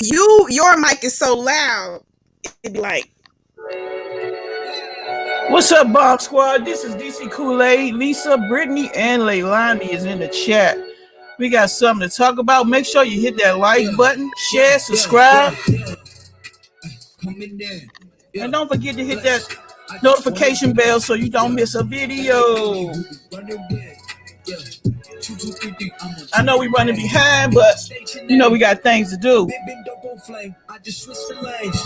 your mic is so loud. It'd be like, what's up, Bomb Squad? This is DC KOOLAID. Lisa, Brittany, and Leilani is in the chat. We got something to talk about. Make sure you hit that like button, share, subscribe. And don't forget to hit that notification bell so you don't miss a video. I know we're running behind, but you know we got things to do. I just switched the lanes.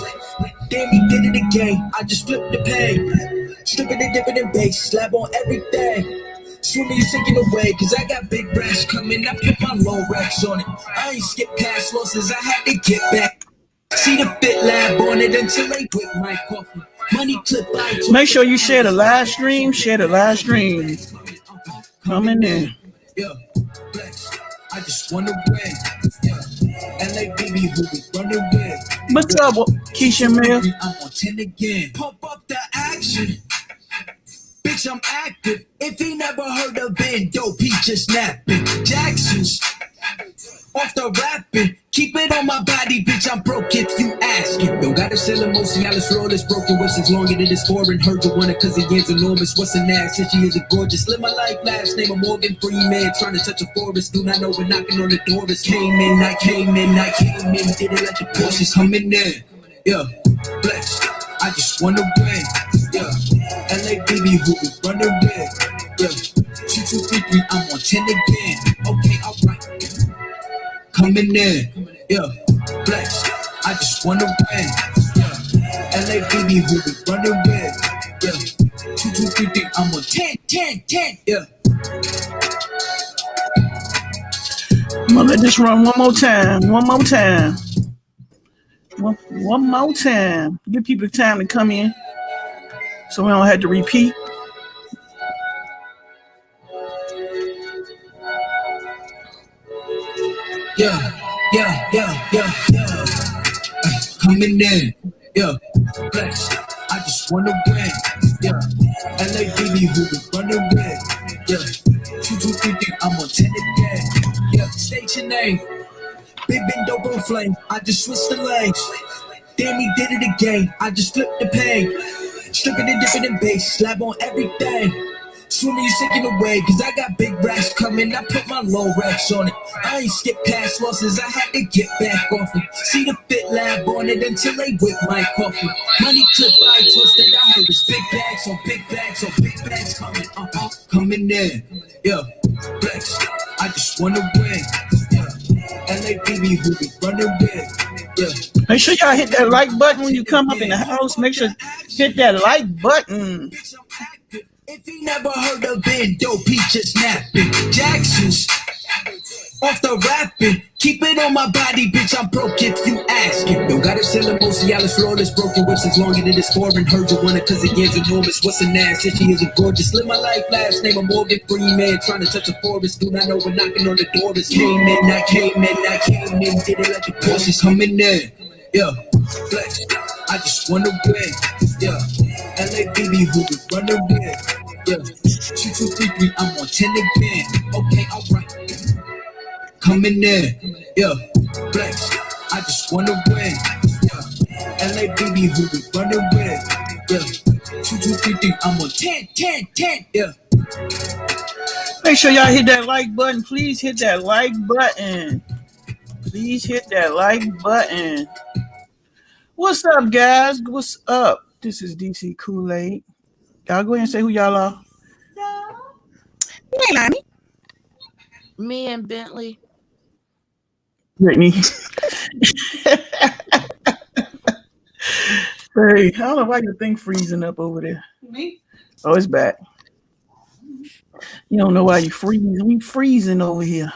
Damn, he did it again. I just flipped the pain. Stripping and dipping in base, slab on everything. Swimming, sinking away, cause I got big brass coming. I put my low racks on it. I ain't skip past losses, I had to get back. See the fit lab on it until they whip my coffee. Money clip by. Make sure you share the live stream. Share the live stream. Coming in. Yeah, flex. I just wanna win. Yeah, LA baby who we running with. What's up, Keisha Mill? I'm on 10 again. Pump up the action. Bitch, I'm active. If he never heard of Ben, dope, he just napping. Jackson's off the rapping. Keep it on my body, bitch, I'm broke if you ask it. Don't gotta sell emotion, Alice roll is broken. What's as long as it is foreign? Heard you want it cause the yams enormous. What's an ass? Since she is a gorgeous. Live my life, last name a Morgan Freeman. Trying to touch a forest. Do not know we're knocking on the door. It's came in, I came in, I came in. Did it like the Porsches coming in. Yeah, flex. I just wanna win. Yeah, LA baby who we running with. Yeah, 2, 2, 3, 3, I'm on 10 again. Okay, alright. Coming in, yeah, flex. I just wanna win, yeah. LA baby who we running with, yeah. 2, 2, 3, 3, I'm on 10, 10, 10, yeah. I'm gonna let this run one more time. One more time. One more time. Give people time to come in so we don't have to repeat. Yeah. Coming in, yeah, flex. I just wanna win, yeah. LA baby who we running with, yeah. 2, 2, 3, 3, I'm on 10 again, yeah. State your name, big bend over flame. I just switched the lanes. Damn, he did it again. I just flipped the pain. Stripping and dipping in base, slab on everything. Swimming, you sinking away, cause I got big racks coming. I put my low racks on it. I ain't skip past losses, I had to get back off it. See the fit lab on it until they whip my coffee. Money clip I twisted, I heard it's big bags on big bags on big bags coming, coming in. Yeah, flex. I just wanna win. Yeah, LA baby who we running with. Yeah. Make sure y'all hit that like button when you come up in the house. Make sure hit that like button. If he never heard of Ben, dope, he just napping. Jackson's off the rapping. Keep it on my body, bitch, I'm broke if you ask it. Don't gotta sell emotion, Alice roll is broken. What's as long as it is foreign? Heard you want it cause the yams enormous. What's an ass? Since she is a gorgeous. Live my life, last name a Morgan Freeman. Trying to touch a forest. Do not know we're knocking on the door. It's came in, I came in, I came in. Did it like the Porsches coming in. Yeah, flex. I just wanna win. Yeah, LA baby who we running with. Yeah, 2, 2, 3, 3, I'm on 10 again. Okay, alright. Coming in, yeah, flex. I just wanna win. Yeah, LA baby who we running with. Yeah, 2, 2, 3, 3, I'm on 10, 10, 10, yeah. Make sure y'all hit that like button. Please hit that like button. Please hit that like button. What's up, guys? What's up? This is DC KOOLAID. Y'all go ahead and say who y'all are. Leilani. Me and Bentley. Brittany. Hey, I don't know why your thing freezing up over there. Me? Oh, it's back. You don't know why you freezing. We freezing over here.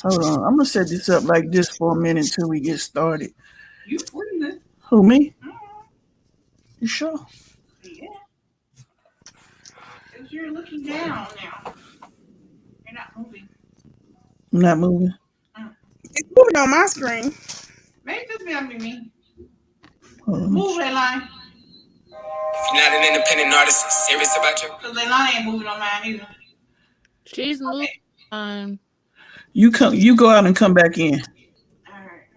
Hold on. I'm gonna set this up like this for a minute until we get started. You freezing? Who, me? You sure? Yeah. Because you're looking down now. You're not moving. I'm not moving. It's moving on my screen. Maybe just be on me. Move that line. If you're not an independent artist, serious about you? Because Leilani ain't moving on mine either. She's moving. You go out and come back in. All right.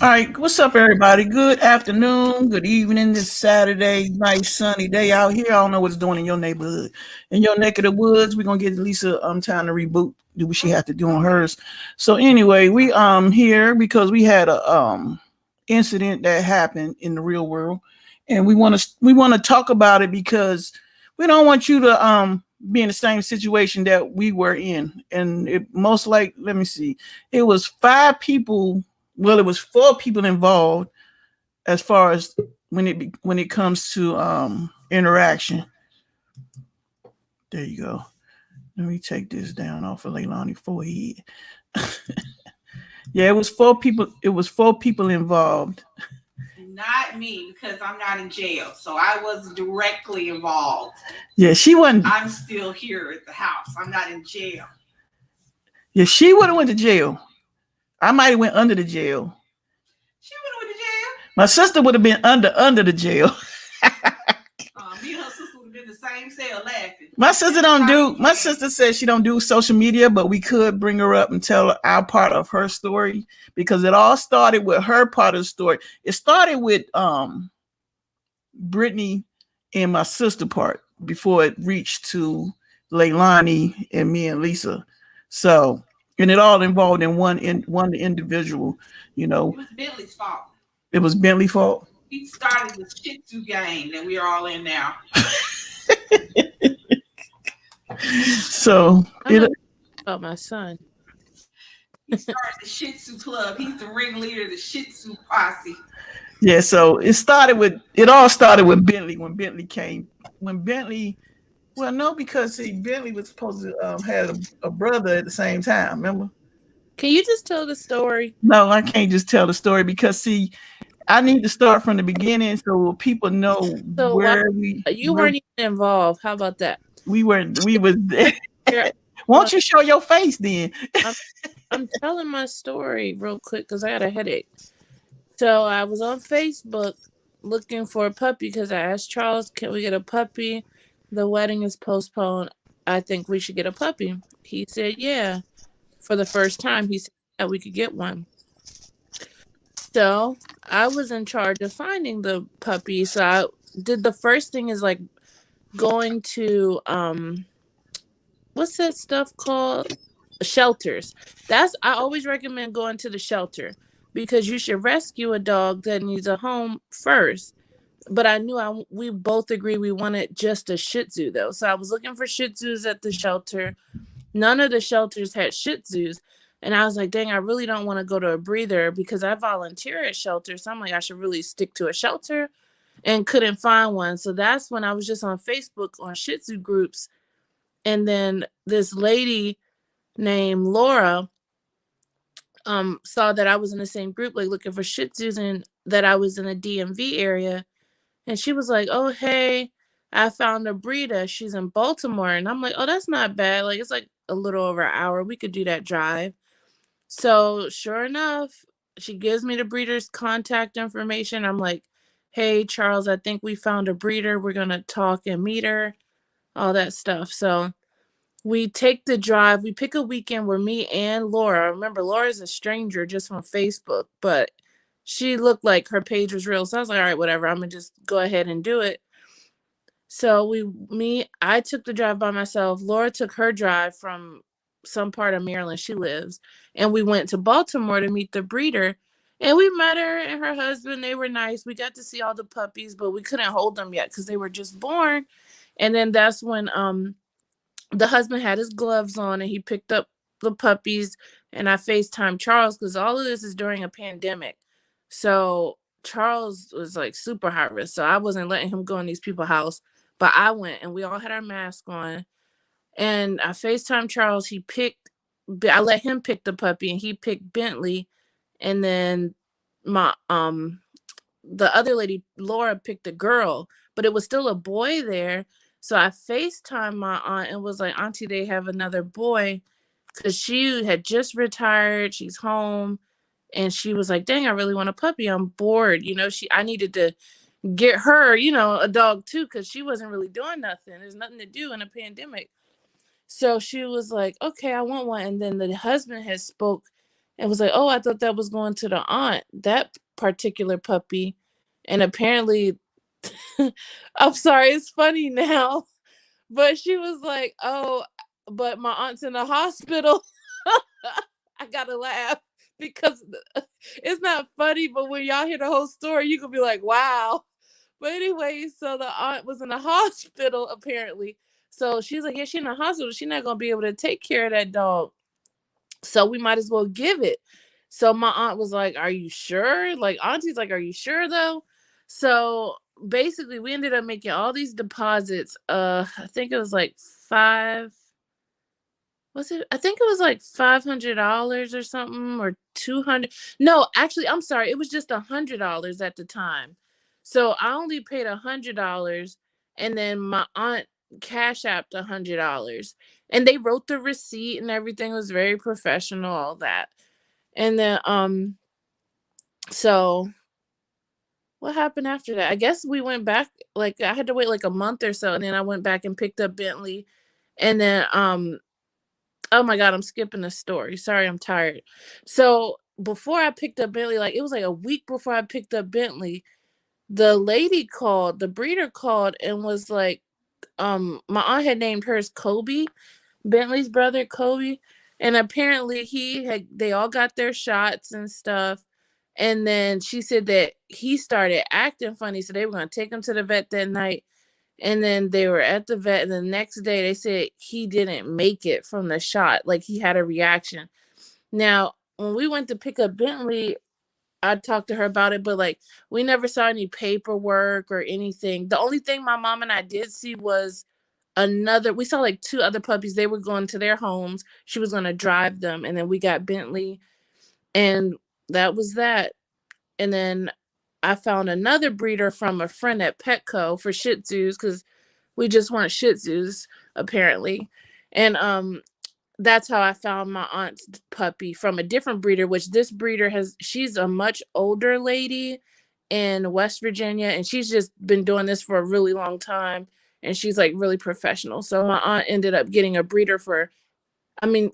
All right, what's up, everybody? Good afternoon, good evening. This Saturday, nice sunny day out here. I don't know what's doing in your neighborhood, in your neck of the woods. We're gonna get Lisa time to reboot, do what she had to do on hers. So anyway, we here because we had a incident that happened in the real world, and we want to talk about it because we don't want you to be in the same situation that we were in. And it most like, let me see, it was 5 people. Well, it was 4 people involved as far as when it comes to interaction. There you go. Let me take this down off of Leilani's forehead. Yeah, it was 4 people. It was 4 people involved. Not me, because I'm not in jail, so I was directly involved. Yeah, she wasn't. I'm still here at the house. I'm not in jail. Yeah, she would have went to jail. I might have went under the jail. She would have went to jail. My sister would have been under the jail. Me and her sister would have been in the same cell laughing. My sister said she don't do social media, but we could bring her up and tell our part of her story, because it all started with her part of the story. It started with Brittany and my sister part before it reached to Leilani and me and Lisa. So, and it all involved in one individual, It was Bentley's fault. It was Bentley's fault. He started the Shih Tzu game that we're all in now. So, about my son. He started the Shih Tzu club. He's the ringleader of the Shih Tzu posse. Yeah, so it all started with Bentley when Bentley came. Well, no, because Bentley was supposed to have a brother at the same time. Remember? Can you just tell the story? No, I can't just tell the story because I need to start from the beginning so people know where you weren't even involved. How about that? We were there. Won't you show your face then? I'm telling my story real quick because I had a headache. So I was on Facebook looking for a puppy because I asked Charles, can we get a puppy? The wedding is postponed. I think we should get a puppy. He said, yeah. For the first time, he said that we could get one. So I was in charge of finding the puppy. So I did the first thing is like going to, what's that stuff called? Shelters. I always recommend going to the shelter because you should rescue a dog that needs a home first. But I knew we both agreed we wanted just a Shih Tzu though. So I was looking for Shih Tzus at the shelter. None of the shelters had Shih Tzus. And I was like, dang, I really don't want to go to a breeder because I volunteer at shelters. So I'm like, I should really stick to a shelter, and couldn't find one. So that's when I was just on Facebook on Shih Tzu groups. And then this lady named Laura saw that I was in the same group, like looking for Shih Tzus, and that I was in the DMV area. And she was like, oh, hey, I found a breeder. She's in Baltimore. And I'm like, oh, that's not bad. Like, it's like a little over an hour. We could do that drive. So sure enough, she gives me the breeder's contact information. I'm like, hey, Charles, I think we found a breeder. We're going to talk and meet her, all that stuff. So we take the drive. We pick a weekend where me and Laura, remember, Laura's a stranger just from Facebook, but she looked like her page was real. So I was like, all right, whatever. I'm going to just go ahead and do it. So I took the drive by myself. Laura took her drive from some part of Maryland she lives. And we went to Baltimore to meet the breeder. And we met her and her husband. They were nice. We got to see all the puppies, but we couldn't hold them yet because they were just born. And then that's when the husband had his gloves on and he picked up the puppies. And I FaceTimed Charles because all of this is during a pandemic. So Charles was like super high risk. So I wasn't letting him go in these people's house. But I went and we all had our mask on. And I FaceTimed Charles. I let him pick the puppy and he picked Bentley. And then my the other lady, Laura, picked a girl, but it was still a boy there. So I FaceTimed my aunt and was like, Auntie, they have another boy, because she had just retired. She's home. And she was like, dang, I really want a puppy. I'm bored. I needed to get her, a dog too, because she wasn't really doing nothing. There's nothing to do in a pandemic. So she was like, okay, I want one. And then the husband had spoke and was like, "Oh, I thought that was going to the aunt, that particular puppy." And apparently, I'm sorry, it's funny now, but she was like, "Oh, but my aunt's in the hospital." I gotta laugh because it's not funny, but when y'all hear the whole story, you could be like, "Wow." But anyway, so the aunt was in the hospital apparently. So she's like, "Yeah, she's in the hospital. She's not gonna be able to take care of that dog. So we might as well give it." So my aunt was like, "Are you sure?" Like auntie's like, "Are you sure though?" So basically we ended up making all these deposits. I think it was like five was it? I think it was like $500 or something, or 200. No, actually, I'm sorry. It was just $100 at the time. So I only paid $100, and then my aunt cash apped $100, and they wrote the receipt and everything was very professional, all that. And then so what happened after that? I guess we went back. Like I had to wait like a month or so, and then I went back and picked up Bentley, and then oh my god, I'm skipping the story. Sorry, I'm tired. So before I picked up Bentley, like it was like a week before I picked up Bentley, the lady called, the breeder called and was like, my aunt had named hers Kobe, Bentley's brother Kobe. And apparently they all got their shots and stuff. And then she said that he started acting funny. So they were gonna take him to the vet that night. And then they were at the vet, and the next day they said he didn't make it from the shot. Like he had a reaction. Now, when we went to pick up Bentley, I talked to her about it, but like we never saw any paperwork or anything. The only thing my mom and I did see was we saw like two other puppies. They were going to their homes. She was going to drive them, and then we got Bentley, and that was that. And then I found another breeder from a friend at Petco for Shih Tzus, because we just want Shih Tzus apparently. And that's how I found my aunt's puppy, from a different breeder, which this breeder she's a much older lady in West Virginia, and she's just been doing this for a really long time, and she's like really professional. So my aunt ended up getting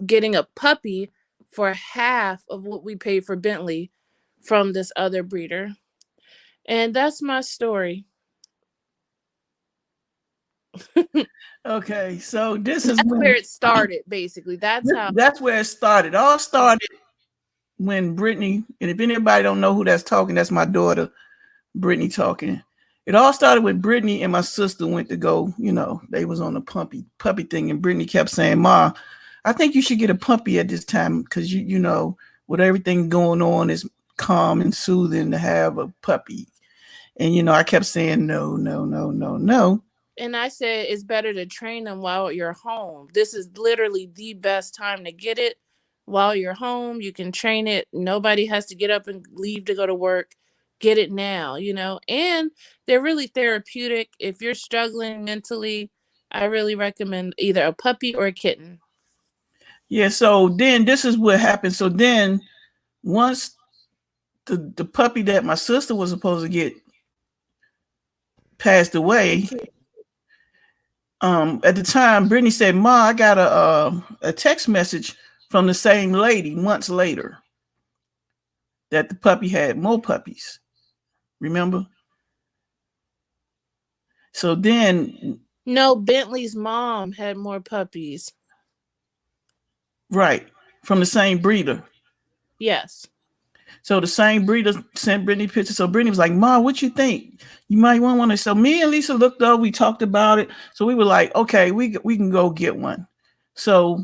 getting a puppy for half of what we paid for Bentley from this other breeder. And that's my story. Okay, so this is That's when where it started, basically. That's where it started. All started when Brittany, and if anybody don't know who that's talking, that's my daughter, Brittany talking. It all started with Brittany and my sister went to go, they was on a puppy thing, and Brittany kept saying, "Ma, I think you should get a puppy at this time, because you know, with everything going on, it's calm and soothing to have a puppy." And I kept saying no, no, no, no, no. And I said it's better to train them while you're home. This is literally the best time to get it while you're home. You can train it. Nobody has to get up and leave to go to work. Get it now, and they're really therapeutic. If you're struggling mentally, I really recommend either a puppy or a kitten. Yeah, so then this is what happened. So then once the puppy that my sister was supposed to get passed away, at the time, Brittany said, "Ma, I got a text message from the same lady months later that the puppy had more puppies." Remember? So then, no, Bentley's mom had more puppies. Right, from the same breeder. Yes. So the same breeder sent Brittany pictures. So Brittany was like, "Ma, what you think? You might want one." So me and Lisa looked up. We talked about it. So we were like, "Okay, we can go get one." So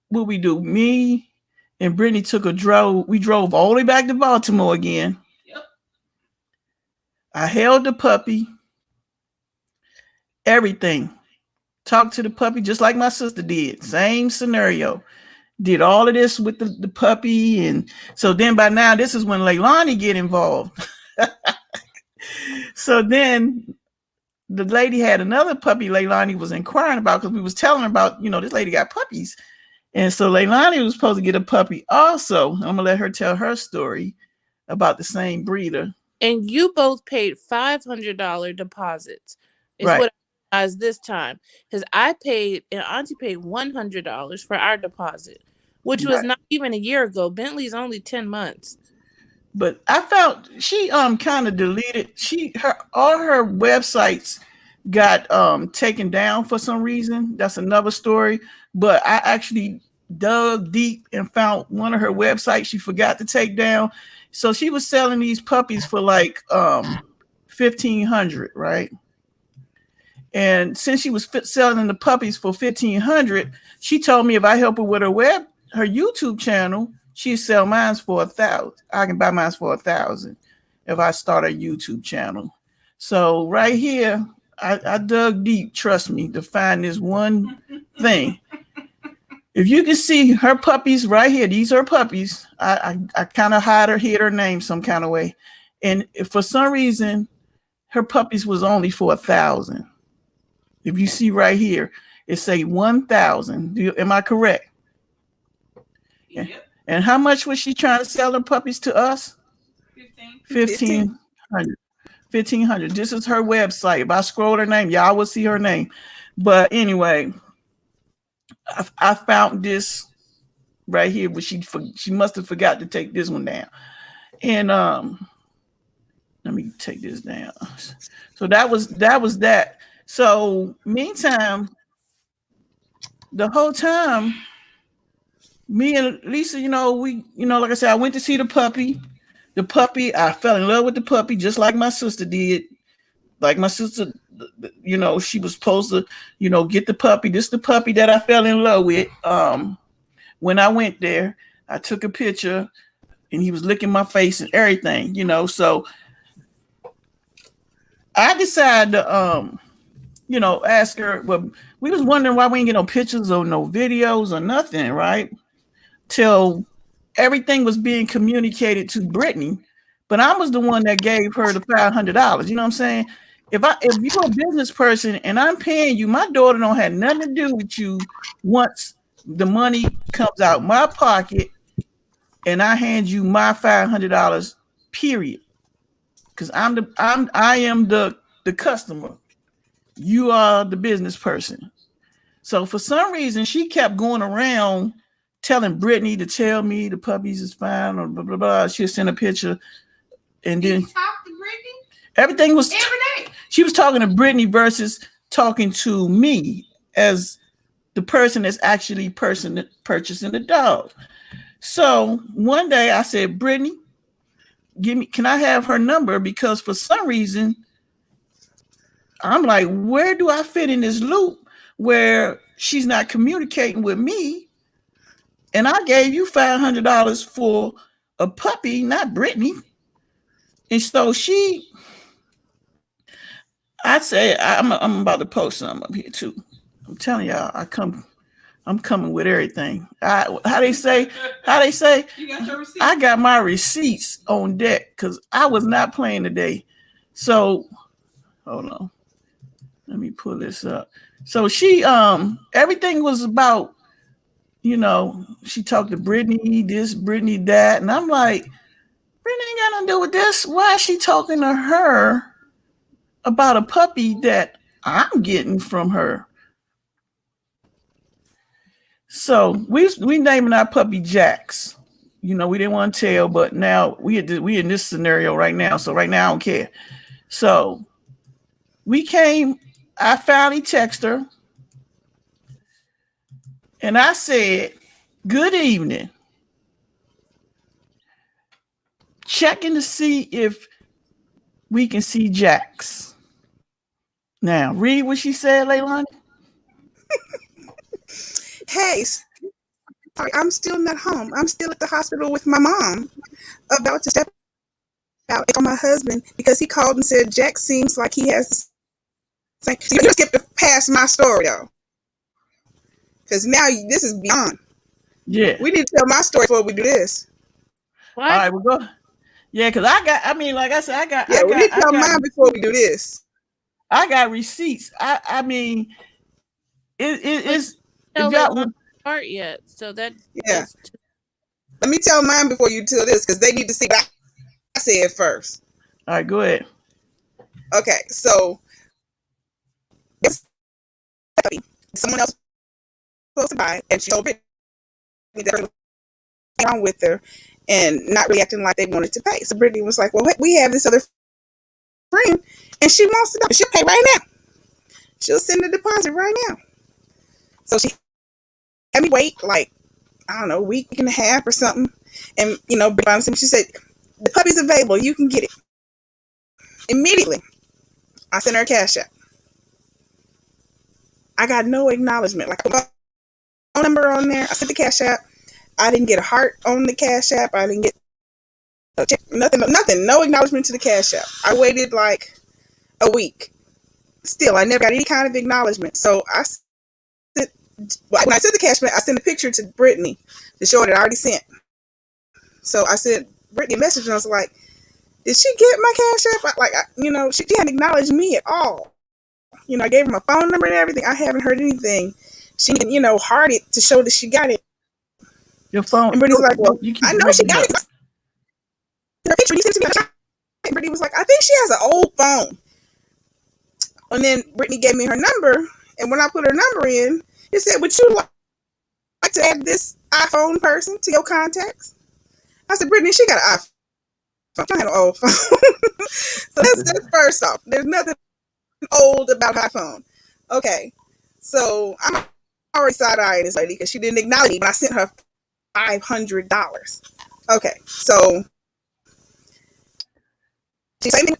what we do? Me and Brittany we drove all the way back to Baltimore again. Yep. I held the puppy. Everything. Talked to the puppy just like my sister did. Same scenario. Did all of this with the puppy. And so then by now, this is when Leilani get involved. So then the lady had another puppy Leilani was inquiring about, because we was telling her about, this lady got puppies. And so Leilani was supposed to get a puppy also. I'm going to let her tell her story about the same breeder. And you both paid $500 deposits. Is right. What I realized this time. Because I paid, and Auntie paid $100 for our deposit. which was Right. not even a year ago. Bentley's only 10 months. But I found she kind of deleted all her websites got taken down for some reason. That's another story. But I actually dug deep and found one of her websites she forgot to take down. So she was selling these puppies for like 1,500, right? And since she was selling the puppies for 1,500, she told me if I help her with her YouTube channel, she'd sell mine for 1,000. I can buy mine for 1,000 if I start a YouTube channel. So right here, I dug deep, trust me, to find this one thing. If you can see her puppies right here, these are puppies. I kind of hid her name some kind of way. And if for some reason, her puppies was only for 1,000. If you see right here, it say 1,000. Am I correct? Yep. And how much was she trying to sell her puppies to us? 1,500. 1,500. This is her website. If I scroll her name, y'all will see her name. But anyway, I found this right here, but she must have forgot to take this one down. And let me take this down. So that was that. So meantime, the whole time, me and Lisa, like I said, I went to see the puppy. The puppy, I fell in love with the puppy just like my sister did. Like my sister, she was supposed to, get the puppy. This is the puppy that I fell in love with. When I went there, I took a picture and he was licking my face and everything, so I decided to, ask her, well, we was wondering why we ain't get no pictures or no videos or nothing, right? Till everything was being communicated to Brittany, but I was the one that gave her the $500. You know what I'm saying? If you're a business person and I'm paying you, my daughter don't have nothing to do with you once the money comes out my pocket and I hand you my $500, period. Because I am the customer. You are the business person. So for some reason, she kept going around telling Brittany to tell me the puppies is fine or blah, blah, blah. She'll send a picture. And then you talk to Brittany? Everything was every day. She was talking to Brittany versus talking to me as the person that's actually purchasing the dog. So one day I said, Brittany, can I have her number? Because for some reason, I'm like, where do I fit in this loop where she's not communicating with me? And I gave you $500 for a puppy, not Brittany. And so I say, I'm about to post something up here too. I'm telling y'all, I'm coming with everything. How they say, You got your receipts? I got my receipts on deck because I was not playing today. So hold on. Let me pull this up. So she everything was about, she talked to Brittany, this, Brittany, that. And I'm like, Brittany ain't got nothing to do with this. Why is she talking to her about a puppy that I'm getting from her? So we naming our puppy Jax. We didn't want to tell, but now we in this scenario right now. So right now I don't care. So I finally texted her and I said, good evening. Checking to see if we can see Jax. Now read what she said, Leilani. Hey, sorry, I'm still not home. I'm still at the hospital with my mom, about to step out on my husband because he called and said Jack seems like he has the same. So you skipped past my story though, because now this is beyond. Yeah. We need to tell my story before we do this. What? All right, we'll go. Yeah, because like I said, we need to tell mine before we do this. I got receipts. It's Tell Leilani part yet, so that yeah. Let me tell mine before you tell this because they need to see what I said first. All right, go ahead. Okay, so someone else was supposed to buy, and she told Brittany that was wrong with her and not really acting like they wanted to pay. So Brittany was like, well, we have this other friend and she wants to know. She'll pay right now. She'll send the deposit right now. So she had me wait like, I don't know, a week and a half or something. And, she said, the puppy's available. You can get it. Immediately, I sent her a cash app. I got no acknowledgement. Like, I put my phone number on there. I sent the cash app. I didn't get a heart on the cash app. I didn't get a check. Nothing. No acknowledgement to the cash app. I waited like a week. Still, I never got any kind of acknowledgement. So when I sent the cash app, I sent a picture to Brittany to show her that I already sent. So I sent Brittany a message and I was like, did she get my cash app? She hadn't acknowledged me at all. I gave her my phone number and everything. I haven't heard anything. She didn't, heart it to show that she got it. Your phone. And Brittany's like, well, I know she got it. Her picture, you sent to me. And Brittany was like, I think she has an old phone. And then Brittany gave me her number. And when I put her number in, it said, would you like to add this iPhone person to your contacts? I said, Brittany, she got an iPhone. I had an old phone. So that's first off. There's nothing old about her phone. Okay. So I'm already side-eyeing this lady because she didn't acknowledge me when I sent her $500. Okay. So she said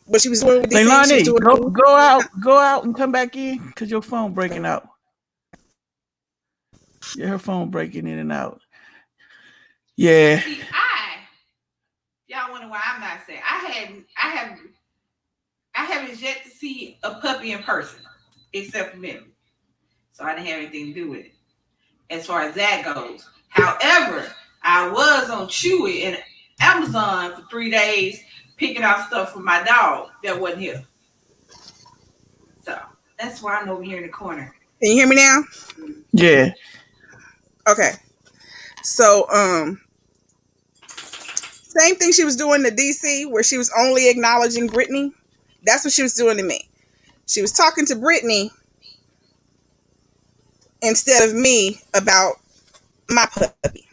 what she was doing with Leilani, go out and come back in because your phone breaking out. Yeah, her phone breaking in and out. Yeah. See, y'all wonder why I'm not saying. I haven't yet to see a puppy in person, except for me. So I didn't have anything to do with it, as far as that goes. However, I was on Chewy and Amazon for 3 days picking out stuff for my dog that wasn't here. So that's why I'm over here in the corner. Can you hear me now? Yeah. Okay. So, same thing she was doing to DC, where she was only acknowledging Brittany. That's what she was doing to me. She was talking to Brittany instead of me about my puppy.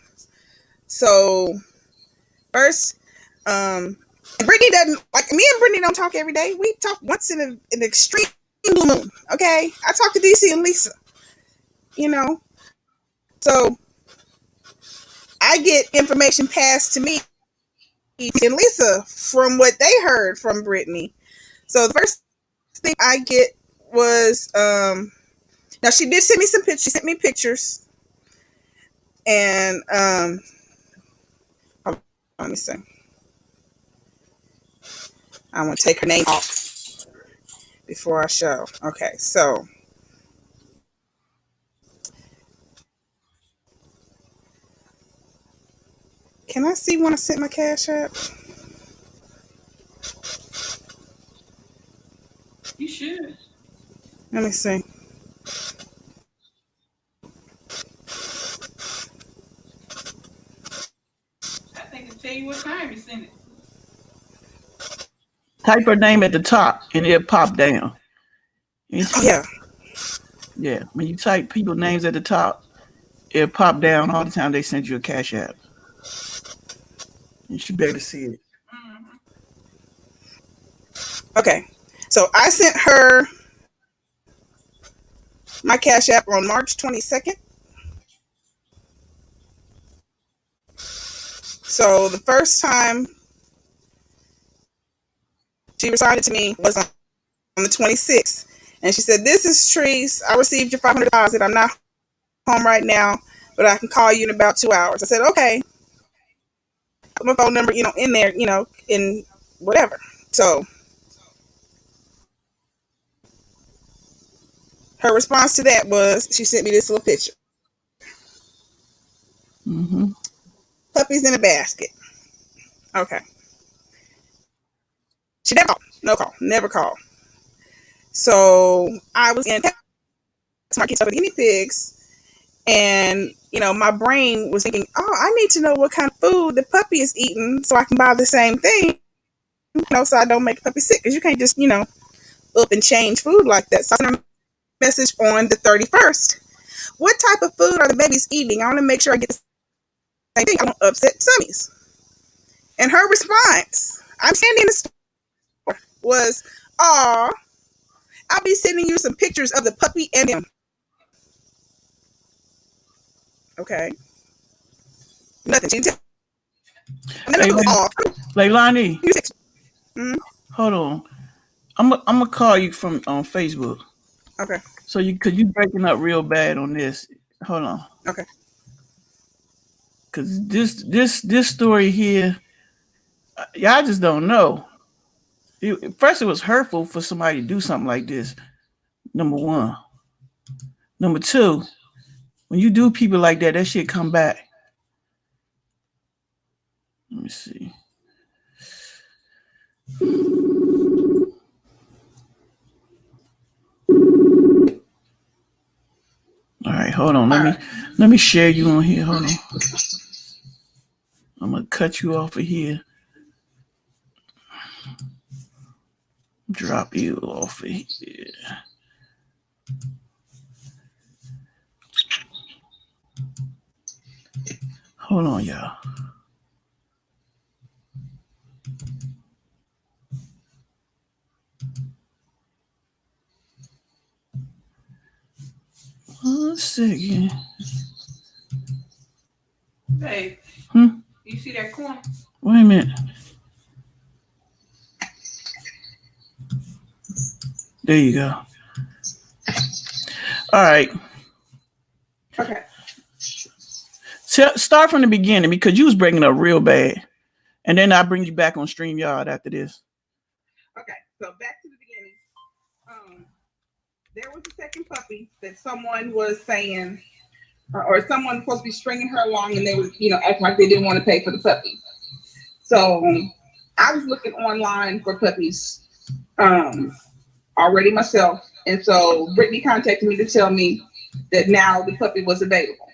So, first, Brittany doesn't, like, me and Brittany don't talk every day. We talk once in an extreme blue moon, okay? I talk to DC and Lisa, So, I get information passed to me and Lisa from what they heard from Brittany. So the first thing I get was now she did send me some pictures. She sent me pictures, and let me see. I want to take her name off before I show. Okay, so can I see when I sent my cash app? You should. Let me see. I think it'll tell you what time you sent it. Type her name at the top and it'll pop down. Yeah. Yeah. When you type people's names at the top, it'll pop down all the time they send you a cash app. You should be able to see it. Okay. So I sent her my cash app on March 22nd. So the first time she responded to me was on the 26th. And she said, this is Treese. I received your $500 deposit. I'm not home right now, but I can call you in about 2 hours. I said, okay. Put my phone number, in there, in whatever. So her response to that was she sent me this little picture. Mm-hmm. Puppies in a basket. Okay. She never called. No call. Never called. So I was in market for guinea pigs, and my brain was thinking, oh, I need to know what kind of food the puppy is eating so I can buy the same thing, so I don't make the puppy sick, because you can't just up and change food like that. So I sent a message on the 31st. What type of food are the babies eating? I want to make sure I get the same thing. I don't upset tummies. And her response, I'm standing in the store, was, "Aw, I'll be sending you some pictures of the puppy and him." Okay. Nothing. She didn't tell me. Leilani, Mm-hmm. hold on. I'm gonna call you from on Facebook. Okay. So cause you breaking up real bad on this. Hold on. Okay. Cause this story here, y'all just don't know. First, it was hurtful for somebody to do something like this. Number one. Number two, when you do people like that, that shit come back. Let me see. All right, hold on. Let me share you on here. Hold on. I'm gonna cut you off of here. Drop you off of here. Hold on, y'all. One second. Hey, you see that corn? Wait a minute. There you go. All right. Okay. Start from the beginning because you was breaking up real bad. And then I'll bring you back on StreamYard after this. Okay. So back to the beginning. There was a second puppy that someone was saying, or someone was supposed to be stringing her along, and they was, acting like they didn't want to pay for the puppy. So I was looking online for puppies already myself, and so Brittany contacted me to tell me that now the puppy was available.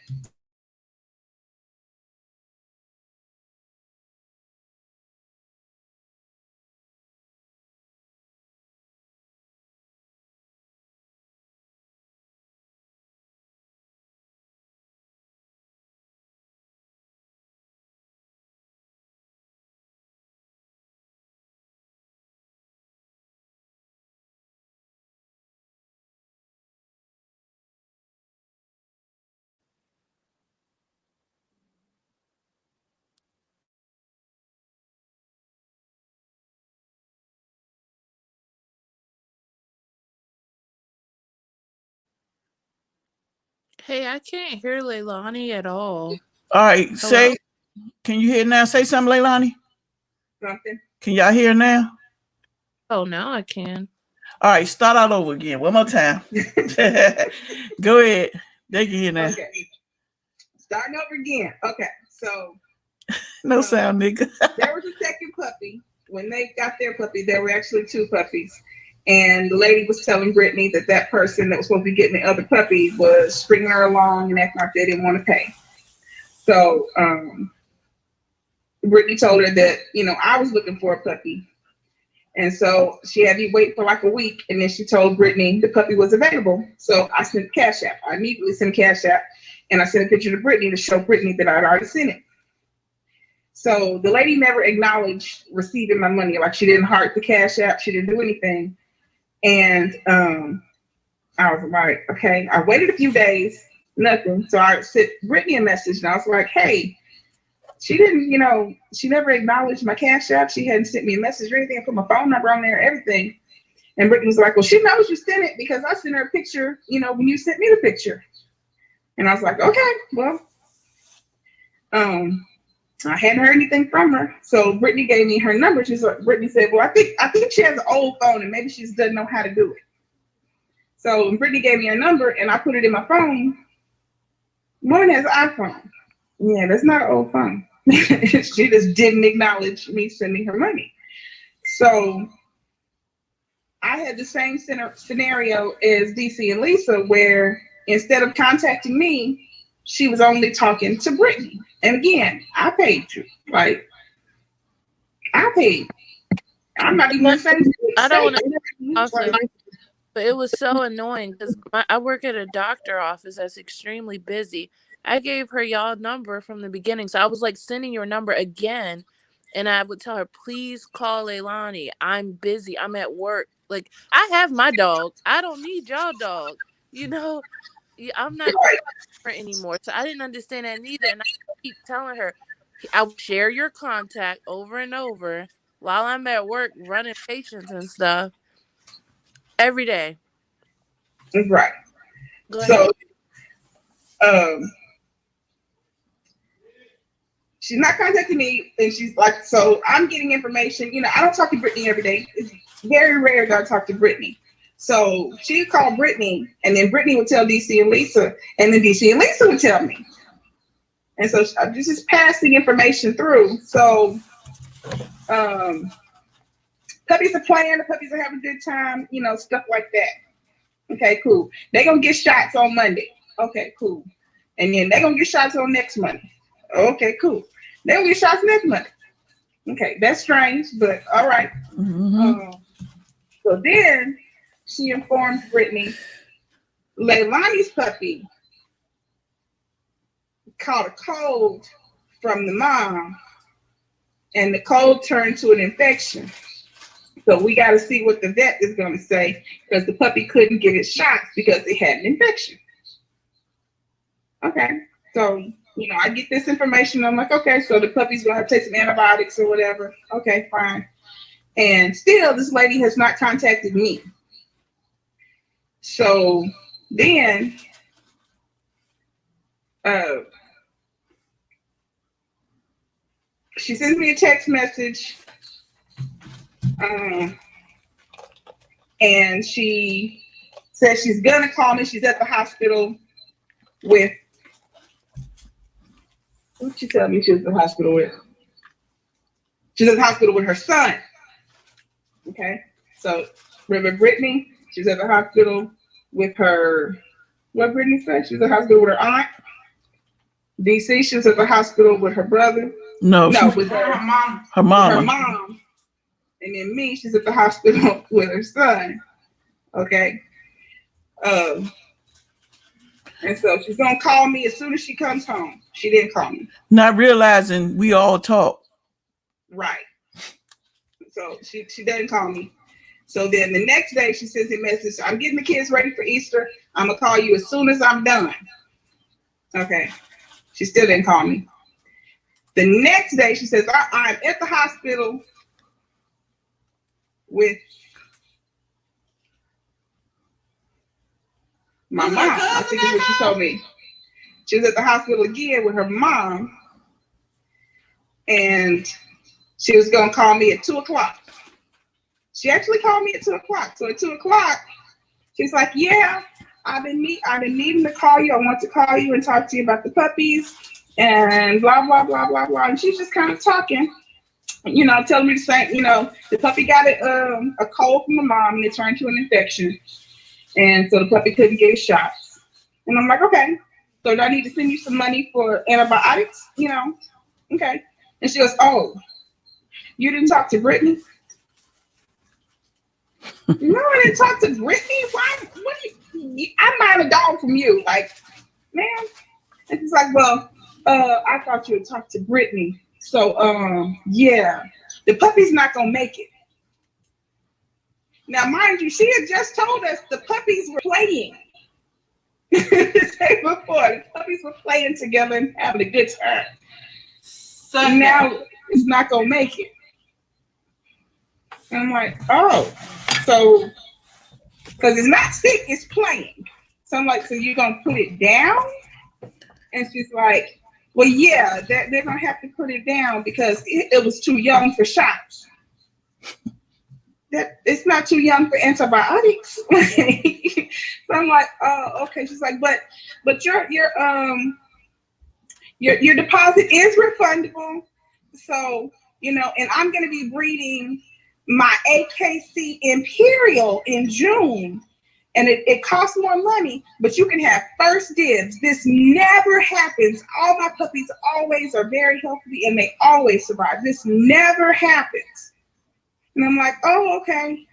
Hey, I can't hear Leilani at all. All right, Hello? can you hear now? Say something, Leilani. Something. Can y'all hear now? Oh, now I can. All right, start all over again. One more time. Go ahead. They can hear now. Okay. Starting over again. Okay. So. No sound, nigga. There was a second puppy. When they got their puppy, there were actually two puppies. And the lady was telling Brittany that person that was supposed to be getting the other puppy was stringing her along and acting like they didn't want to pay. So Brittany told her that, I was looking for a puppy. And so she had me wait for like a week. And then she told Brittany the puppy was available. So I sent Cash App. I immediately sent Cash App. And I sent a picture to Brittany to show Brittany that I'd already sent it. So the lady never acknowledged receiving my money. Like, she didn't heart the Cash App. She didn't do anything. And I was like, okay. I waited a few days, nothing. So I sent Brittany a message, and I was like, hey, she didn't, she never acknowledged my Cash App. She hadn't sent me a message or anything. I put my phone number on there, everything. And Brittany was like, well, she knows you sent it because I sent her a picture, when you sent me the picture. And I was like, okay, well, I hadn't heard anything from her. So Brittany gave me her number. Brittany said, well, I think she has an old phone and maybe she just doesn't know how to do it. So Brittany gave me her number and I put it in my phone. One has an iPhone. Yeah, that's not an old phone. She just didn't acknowledge me sending her money. So I had the same scenario as DC and Lisa, where instead of contacting me, she was only talking to Brittany. And again, I paid you. Like, I paid. I'm not even saying. I don't want to. But it was so annoying because I work at a doctor office that's extremely busy. I gave her y'all number from the beginning. So I was like sending your number again. And I would tell her, please call Leilani. I'm busy. I'm at work. Like, I have my dog. I don't need y'all dog. You know, I'm not Right. her anymore. So I didn't understand that neither. And I keep telling her, I will share your contact over and over while I'm at work running patients and stuff every day. Right. Go ahead. So um she's not contacting me, and she's like, so I'm getting information. I don't talk to Brittany every day. It's very rare that I talk to Brittany. So she called Brittany, and then Brittany would tell DC and Lisa, and then DC and Lisa would tell me. And so I'm just passing information through. So puppies are playing, the puppies are having a good time, stuff like that. Okay, cool. They're going to get shots on Monday. Okay, cool. And then they're going to get shots on next Monday. Okay, cool. They're going to get shots next Monday. Okay, that's strange, but all right. So then she informs Brittany, Leilani's puppy caught a cold from the mom, and the cold turned to an infection. So we got to see what the vet is going to say, because the puppy couldn't get its shots because it had an infection. Okay, so I get this information. I'm like, okay, so the puppy's going to have to take some antibiotics or whatever. Okay, fine. And still, this lady has not contacted me. So then, she sends me a text message, and she says she's gonna call me. She's at the hospital with. What did she tell me she was at the hospital with? She's at the hospital with her son. Okay, so remember Brittany? She's at the hospital with her. What Brittany said? She's at the hospital with her aunt. DC, she was at the hospital with her brother. No, with her mom. Her mama. With her mom. And then me, she's at the hospital with her son. Okay. And so she's gonna call me as soon as she comes home. She didn't call me. Not realizing we all talk. Right. So she didn't call me. So then the next day she sends a message, I'm getting the kids ready for Easter. I'm gonna call you as soon as I'm done. Okay. She still didn't call me. The next day she says, I'm at the hospital with my mom. I think is what she told me. She was at the hospital again with her mom, and she was going to call me at 2:00. She actually called me at 2:00. So at 2:00, she's like, yeah, I've been needing to call you. I want to call you and talk to you about the puppies and blah, blah, blah, blah, blah. And she's just kind of talking, telling me the same, the puppy got a cold from the mom and it turned to an infection. And so the puppy couldn't get his shots. And I'm like, okay, so do I need to send you some money for antibiotics? Okay. And she goes, oh, you didn't talk to Brittany? No, I didn't talk to Brittany. Why? I might a dog from you. Like, man. And she's like, well, I thought you would talk to Brittany. So, yeah, the puppy's not going to make it. Now, mind you, she had just told us the puppies were playing. The day before, the puppies were playing together and having a good time. So now it's not going to make it. And I'm like, oh, so, because it's not sick, it's playing. So I'm like, so you're going to put it down? And she's like, well, yeah, they're going to have to put it down because it was too young for shots. That it's not too young for antibiotics. So I'm like, oh, okay. She's like, but your deposit is refundable. So, and I'm going to be breeding my AKC Imperial in June. And it costs more money, but you can have first dibs. This never happens. All my puppies always are very healthy and they always survive. This never happens. And I'm like, oh, okay.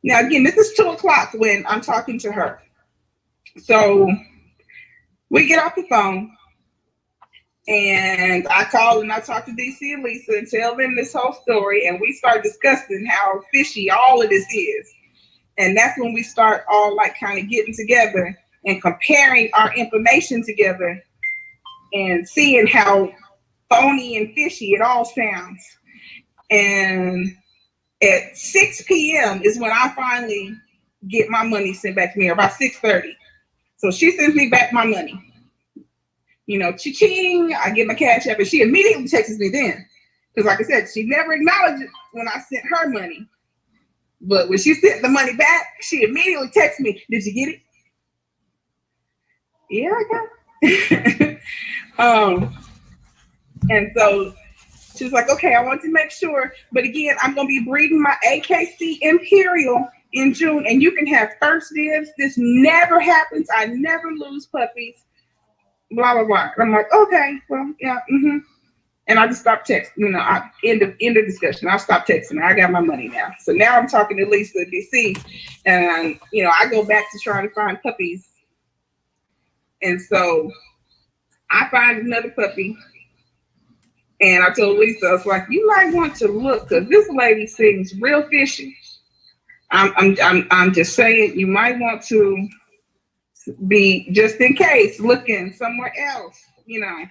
Now, again, this is 2 o'clock when I'm talking to her. So we get off the phone, and I call and I talk to DC and Lisa and tell them this whole story, and we start discussing how fishy all of this is. And that's when we start all like kind of getting together and comparing our information together and seeing how phony and fishy it all sounds. And at 6 p.m. is when I finally get my money sent back to me, or about 6:30. So she sends me back my money. You know, cha-ching, I get my cash app, and she immediately texts me then. Because like I said, she never acknowledged it when I sent her money. But when she sent the money back, she immediately texted me, did you get it? Yeah, I got it. And so she was like, okay, I want to make sure. But again, I'm going to be breeding my AKC Imperial in June, and you can have first dibs. This never happens. I never lose puppies. Blah, blah, blah. And I'm like, okay, well, yeah, mm-hmm. And I just stopped texting. You know, I end of discussion. I stopped texting her. I got my money now. So now I'm talking to Lisa DC, and you know, I go back to trying to find puppies. And so I find another puppy, and I told Lisa, I was like, you might want to look, because this lady seems real fishy. I'm just saying, you might want to be, just in case, looking somewhere else, you know.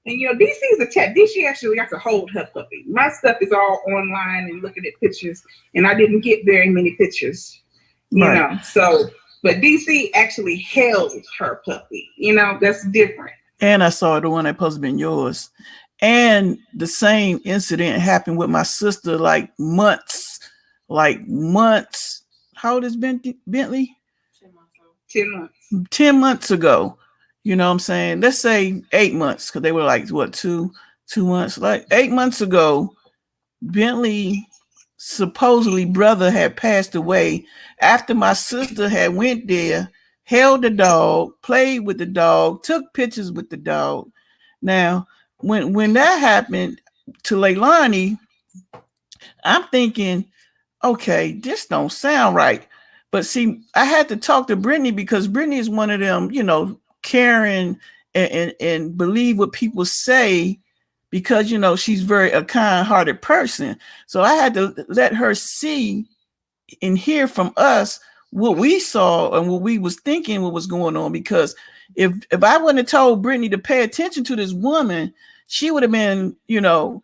And you know, DC's a tech. DC actually got to hold her puppy. My stuff is all online and looking at pictures, and I didn't get very many pictures, you know. So, but DC actually held her puppy. You know, that's different. And I saw the one that supposed to be yours. And the same incident happened with my sister like months. How old is Bentley? 10 months. 10 months ago. You know what I'm saying? Let's say 8 months, because they were like, what, 2 months? Like 8 months ago, Bentley supposedly brother had passed away after my sister had went there, held the dog, played with the dog, took pictures with the dog. Now, when that happened to Leilani, I'm thinking, okay, this don't sound right. But see, I had to talk to Brittany, because Brittany is one of them, you know, caring and believe what people say, because you know she's very a kind-hearted person. So I had to let her see and hear from us what we saw and what we was thinking, what was going on. Because if I wouldn't have told Brittany to pay attention to this woman, she would have been, you know,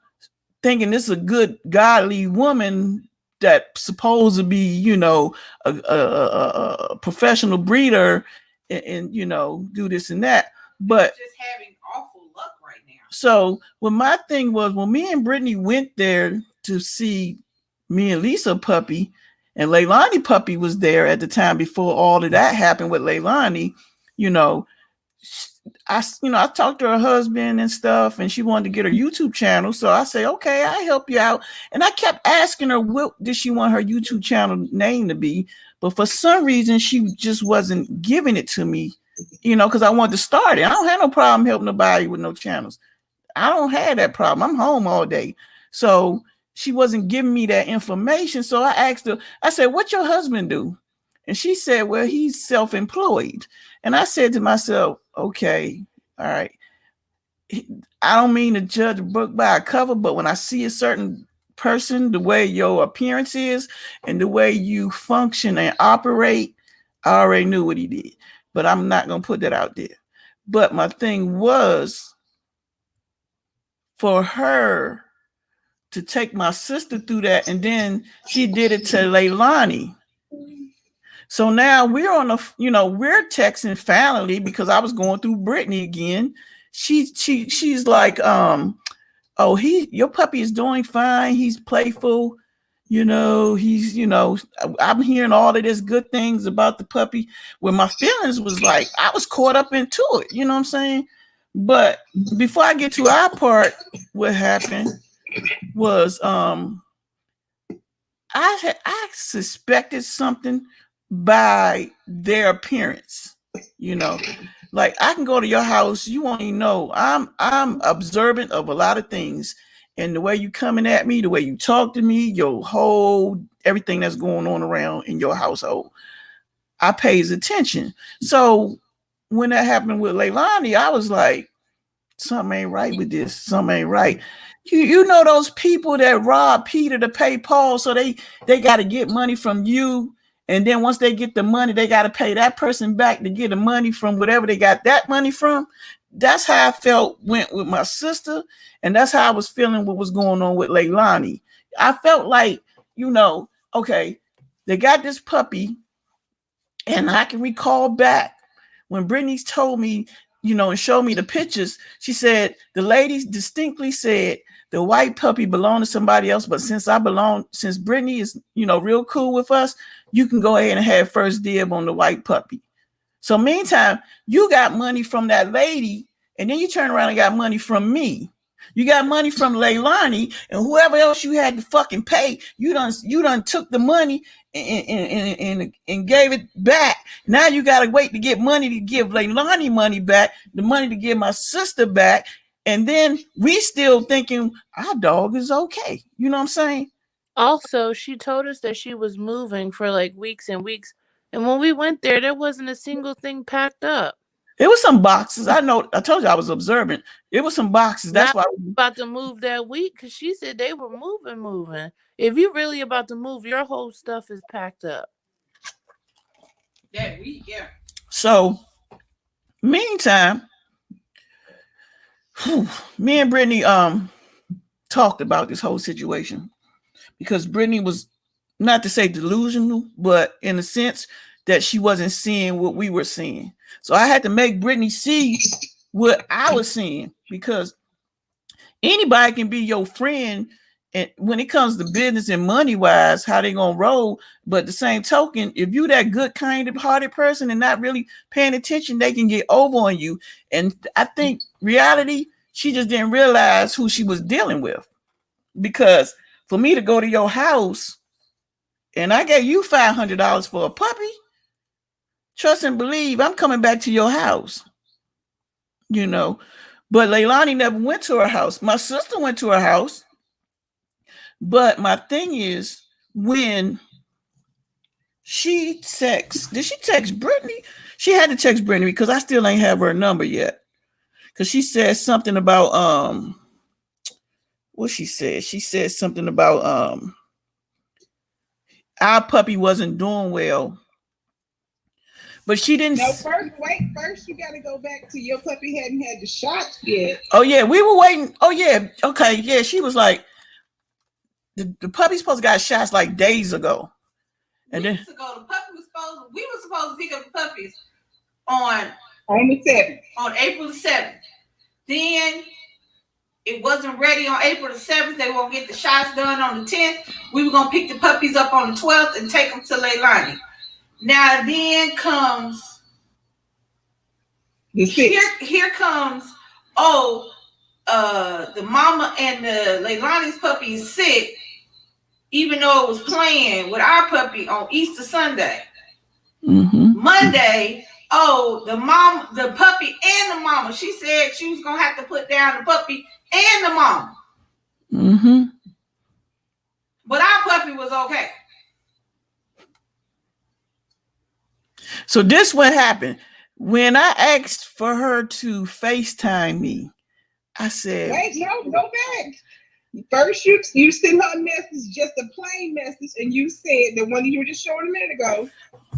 thinking this is a good godly woman that's supposed to be, you know, a professional breeder and you know, do this and that. But just having awful luck right now. So when my thing was, when me and Brittany went there to see me and Lisa puppy, and Leilani puppy was there at the time before all of that happened with Leilani, you know, I talked to her husband and stuff, and she wanted to get her YouTube channel. So I say, okay, I help you out. And I kept asking her, what did she want her YouTube channel name to be? But for some reason, she just wasn't giving it to me, you know, because I wanted to start it. I don't have no problem helping nobody with no channels. I don't have that problem. I'm home all day. So she wasn't giving me that information. So I asked her, I said, what your husband do? And she said, well, he's self-employed. And I said to myself, okay, all right. I don't mean to judge a book by a cover, but when I see a certain person, the way your appearance is and the way you function and operate, I already knew what he did. But I'm not going to put that out there. But my thing was for her to take my sister through that, and then she did it to Leilani. So now we're on we're texting finally, because I was going through Brittany again. She's like, oh, your puppy is doing fine. He's playful. You know, I'm hearing all of this good things about the puppy. When my feelings was like, I was caught up into it. You know what I'm saying? But before I get to our part, what happened was I suspected something by their appearance. You know, like I can go to your house, you won't even know. I'm observant of a lot of things, and the way you coming at me, the way you talk to me, your whole everything that's going on around in your household, I pays attention. So when that happened with Leilani, I was like, something ain't right with this. Something ain't right. You know those people that rob Peter to pay Paul, so they got to get money from you, and then once they get the money, they got to pay that person back to get the money from whatever they got that money from. That's how I went with my sister, and that's how I was feeling what was going on with Leilani. I felt like, okay, they got this puppy, and I can recall back when Brittany told me, and showed me the pictures. She said the lady distinctly said the white puppy belonged to somebody else, but since Brittany is, real cool with us, you can go ahead and have first dib on the white puppy. So meantime, you got money from that lady, and then you turn around and got money from me. You got money from Leilani, and whoever else you had to fucking pay, you done took the money and gave it back. Now you gotta wait to get money to give Leilani money back, the money to give my sister back, and then we still thinking our dog is okay. You know what I'm saying? Also, she told us that she was moving for like weeks and weeks, and when we went there wasn't a single thing packed up. It was some boxes. I know. I told you I was observant. It was some boxes. That's Not why about to move that week, because she said they were moving. If you really about to move, your whole stuff is packed up. That week, yeah. So, meantime, me and Brittany talked about this whole situation because Brittany was, not to say delusional, but in a sense that she wasn't seeing what we were seeing. So I had to make Brittany see what I was seeing, because anybody can be your friend, and when it comes to business and money wise, how they gonna roll. But the same token, if you that good kind of hearted person and not really paying attention, they can get over on you. And I think reality, she just didn't realize who she was dealing with. Because for me to go to your house and I gave you $500 for a puppy, trust and believe I'm coming back to your house. But Leilani never went to her house. My sister went to her house. But my thing is, when she did she text Brittany? She had to text Brittany because I still ain't have her number yet. Because she said something about what she said. She said something about our puppy wasn't doing well. But she didn't. No, first you got to go back to your puppy hadn't had the shots yet. Oh yeah, we were waiting. Oh yeah, okay, yeah. She was like, the puppy's supposed to got shots like days ago. And then the puppy we were supposed to pick up the puppies on the 7th. On April the 7th. Then it wasn't ready on April the 7th. They won't get the shots done on the 10th. We were gonna pick the puppies up on the 12th and take them to Leilani. Now then comes here comes the mama and the Leilani's puppy is sick, even though it was playing with our puppy on Easter Sunday. Mm-hmm. Monday, the puppy and the mama. She said she was gonna have to put down the puppy and the mama. Mm-hmm. But our puppy was okay. So this what happened. When I asked for her to FaceTime me, I said, wait, no, go back. First, you sent her a message, just a plain message, and you said the one you were just showing a minute ago.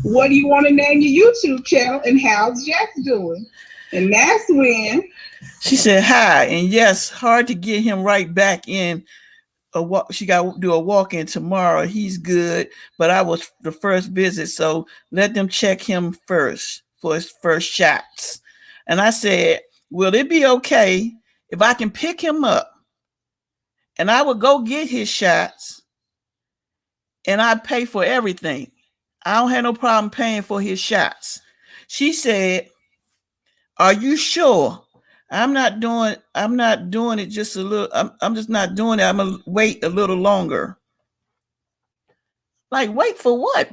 What do you want to name your YouTube channel, and how's Jack doing? And that's when she said hi, and yes, hard to get him right back in. She got to do a walk-in tomorrow. He's good, but I was the first visit, so let them check him first for his first shots. And I said, will it be okay if I can pick him up and I would go get his shots and I pay for everything? I don't have no problem paying for his shots. She said, are you sure? I'm not doing it just a little. I'm just not doing it. I'm gonna wait a little longer. Like, wait for what?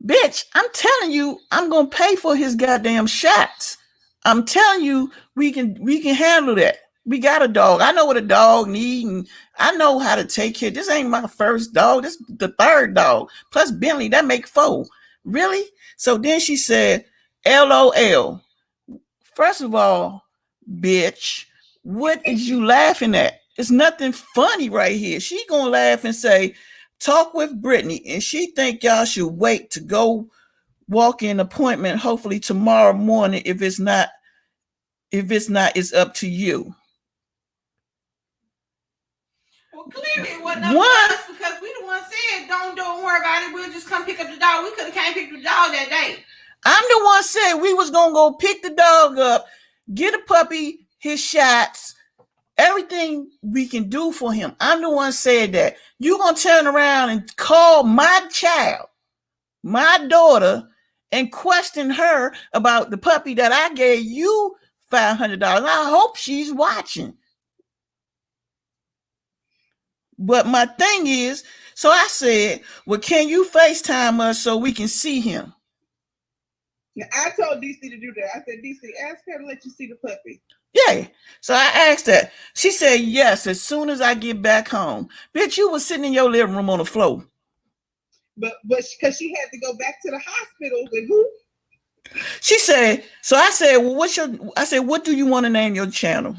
Bitch, I'm telling you, I'm gonna pay for his goddamn shots. I'm telling you, we can handle that. We got a dog. I know what a dog needs, and I know how to take care. This ain't my first dog. This is the third dog. Plus Bentley, that make four. Really? So then she said, LOL. First of all, bitch, what is you laughing at? It's nothing funny right here. She gonna laugh and say, talk with Brittany, and she think y'all should wait to go walk in appointment hopefully tomorrow morning. If it's not, it's up to you. Well, clearly it wasn't up to us because we the one said don't worry about it. We'll just come pick up the dog. We could have came pick the dog that day. I'm the one said we was gonna go pick the dog up, get a puppy, his shots, everything we can do for him. I'm the one said that. You gonna turn around and call my child, my daughter, and question her about the puppy that I gave you $500. I hope she's watching. But my thing is, so I said, well, can you FaceTime us so we can see him? Now, I told DC to do that. I said, DC, ask her to let you see the puppy. Yeah. So I asked her. She said, yes, as soon as I get back home. Bitch, you was sitting in your living room on the floor. But because she had to go back to the hospital with who? She said, so I said, well, what do you want to name your channel?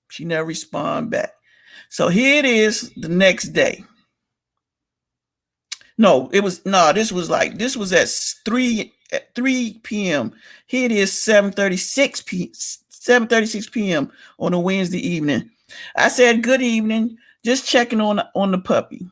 She never responded back. So here it is the next day. This was at 3 p.m. Here it is 7:36 p.m. on a Wednesday evening. I said, good evening, just checking on the puppy.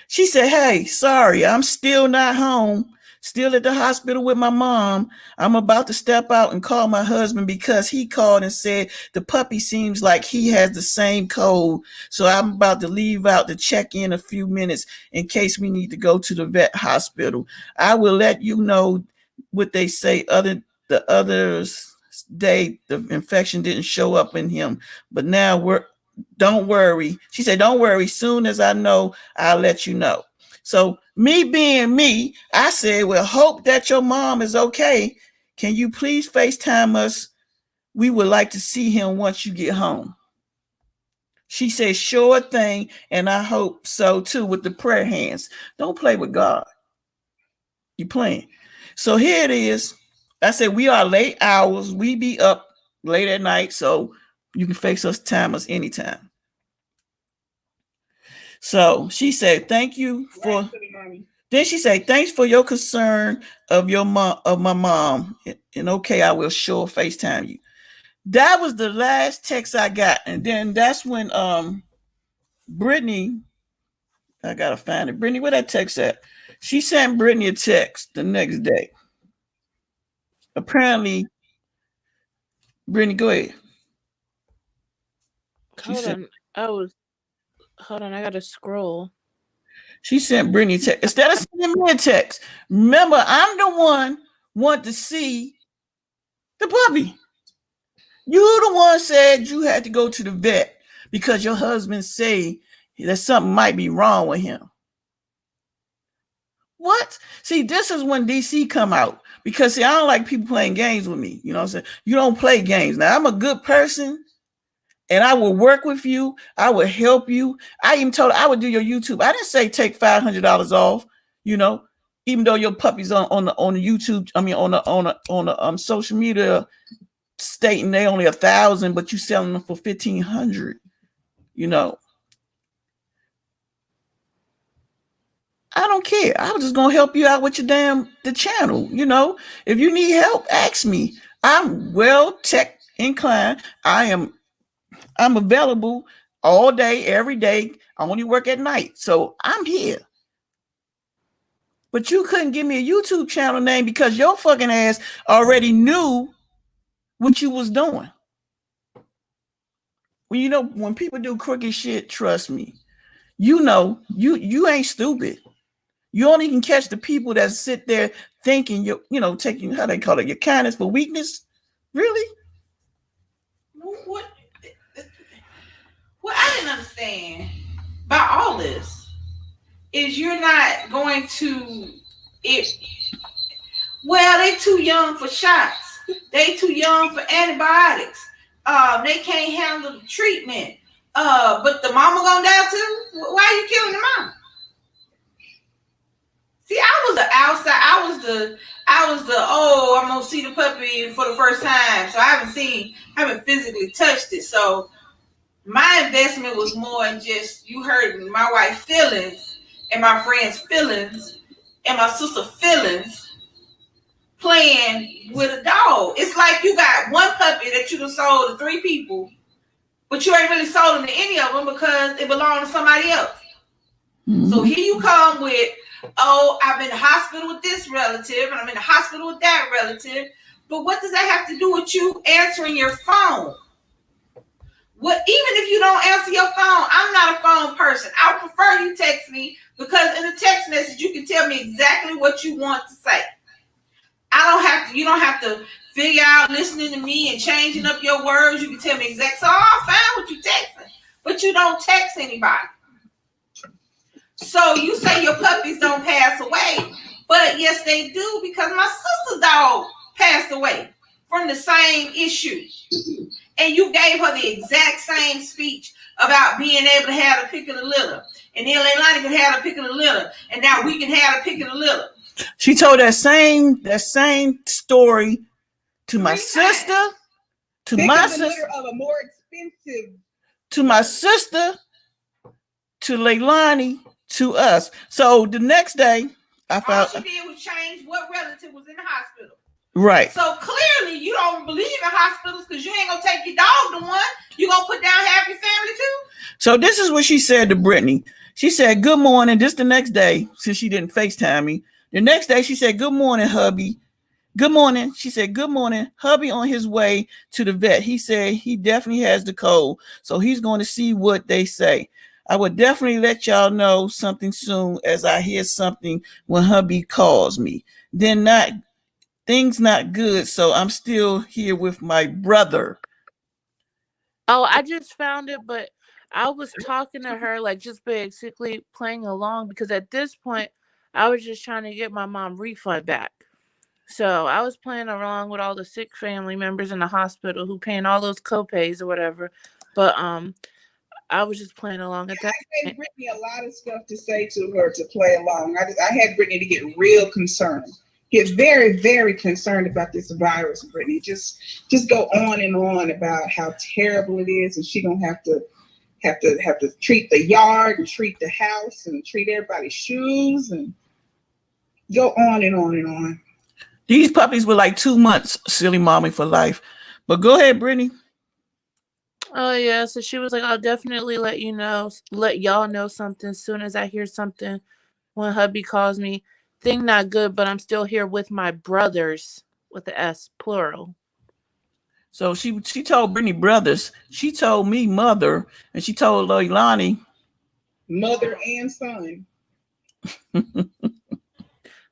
She said, hey, sorry, I'm still not home. Still at the hospital with my mom. I'm about to step out and call my husband because he called and said the puppy seems like he has the same cold. So I'm about to leave out to check in a few minutes in case we need to go to the vet hospital. I will let you know what they say. The others day the infection didn't show up in him, but now don't worry. She said, don't worry. Soon as I know, I'll let you know. So me being me, I said, well, hope that your mom is okay. Can you please FaceTime us? We would like to see him once you get home. She said, sure thing. And I hope so too, with the prayer hands. Don't play with God. You playing. So here it is. I said, we are late hours. We be up late at night. So you can FaceTime us anytime. So she said, thank you for. Then she said, thanks for your concern of my mom. And okay, I will sure FaceTime you. That was the last text I got. And then that's when Brittany, I gotta find it. Brittany, where that text at? She sent Brittany a text the next day. Apparently, Brittany, go ahead. Hold on, I gotta scroll. She sent Brittany a text. Instead of sending me a text, remember, I'm the one want to see the puppy. You the one said you had to go to the vet because your husband say that something might be wrong with him. What? See, this is when DC come out because see, I don't like people playing games with me. You know what I'm saying? You don't play games. Now I'm a good person and I will work with you. I will help you. I even told her I would do your YouTube. I didn't say take $500 off, even though your puppy's on the YouTube, I mean on the social media stating they only 1,000, but you selling them for 1,500. I don't care. I was just gonna help you out with the channel. If you need help, ask me. I'm well tech inclined. I'm available all day, every day. I only work at night, so I'm here. But you couldn't give me a YouTube channel name because your fucking ass already knew what you was doing. Well, when people do crooked shit, trust me. You ain't stupid. You only can catch the people that sit there thinking taking, how they call it, your kindness for weakness. Really? What I didn't understand by all this is you're not going to they too young for shots. They too young for antibiotics. They can't handle the treatment. But the mama gonna die too. Why are you killing the mama? See, I was the outside. I was the oh, I'm gonna see the puppy for the first time. So I haven't physically touched it. So my investment was more in just you hurting my wife's feelings and my friend's feelings and my sister's feelings playing with a dog. It's like you got one puppy that you done sold to 3 people, but you ain't really sold them to any of them because it belonged to somebody else. Mm-hmm. So here you come with, oh, I'm in the hospital with this relative and I'm in the hospital with that relative. But what does that have to do with you answering your phone? What, even if you don't answer your phone, I'm not a phone person. I prefer you text me because in a text message, you can tell me exactly what you want to say. You don't have to figure out listening to me and changing up your words. You can tell me exactly. So I'm fine with you texting, but you don't text anybody. So you say your puppies don't pass away, but yes, they do because my sister's dog passed away from the same issue. And you gave her the exact same speech about being able to have a pick of the litter. And then Leilani can have a pick of the litter. And now we can have a pick of the litter. She told that same story to my sister, to my sister, of a more expensive, to my sister, to Leilani, to us. So the next day, I found all she did was change what relative was in the hospital. Right. So clearly you don't believe in hospitals because you ain't gonna take your dog to one. You gonna put down half your family too. So this is what she said to Brittany. She said, "Good morning." This the next day, since she didn't FaceTime me. The next day she said, "Good morning, hubby." Good morning. She said, "Good morning. Hubby on his way to the vet. He said he definitely has the cold. So he's going to see what they say. I would definitely let y'all know something soon as I hear something when hubby calls me. Then things not good. So I'm still here with my brother." Oh, I just found it, but I was talking to her, like just basically playing along because at this point, I was just trying to get my mom refund back. So I was playing along with all the sick family members in the hospital who paying all those copays or whatever. But I was just playing along at that. I gave Brittany a lot of stuff to say to her to play along. I had Brittany to get real concerned. Get very, very concerned about this virus, Brittany. Just go on and on about how terrible it is, and she gonna have to treat the yard and treat the house and treat everybody's shoes and go on and on and on. These puppies were like 2 months, silly mommy for life. But go ahead, Brittany. Oh yeah, so she was like, "I'll definitely let y'all know something as soon as I hear something when hubby calls me. Thing not good, but I'm still here with my brothers with the S plural." So she told Brittany brothers. She told me mother, and she told Leilani mother and son.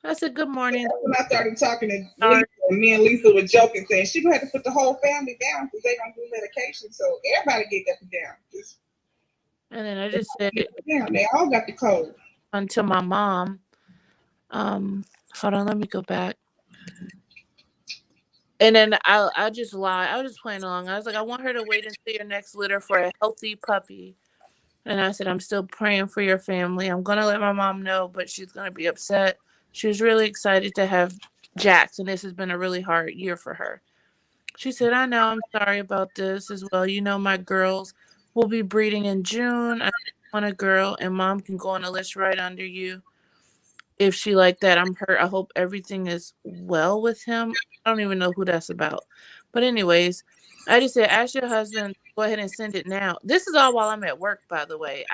I said, "Good morning." When I started talking to Lisa, me and Lisa were joking, saying she gonna have to put the whole family down because they don't do medication. So everybody get that down. And then I just said, "Yeah, they all got the cold." Until my mom. Hold on, let me go back. And then I just lied. I was just playing along. I was like, "I want her to wait until your next litter for a healthy puppy." And I said, "I'm still praying for your family. I'm gonna let my mom know, but she's gonna be upset. She was really excited to have Jax, and this has been a really hard year for her." She said, "I know. I'm sorry about this as well. You know, my girls will be breeding in June. I want a girl, and mom can go on a list right under you. If she like that, I'm hurt. I hope everything is well with him." I don't even know who that's about. But anyways, I just said, "Ask your husband, go ahead and send it now." This is all while I'm at work, by the way.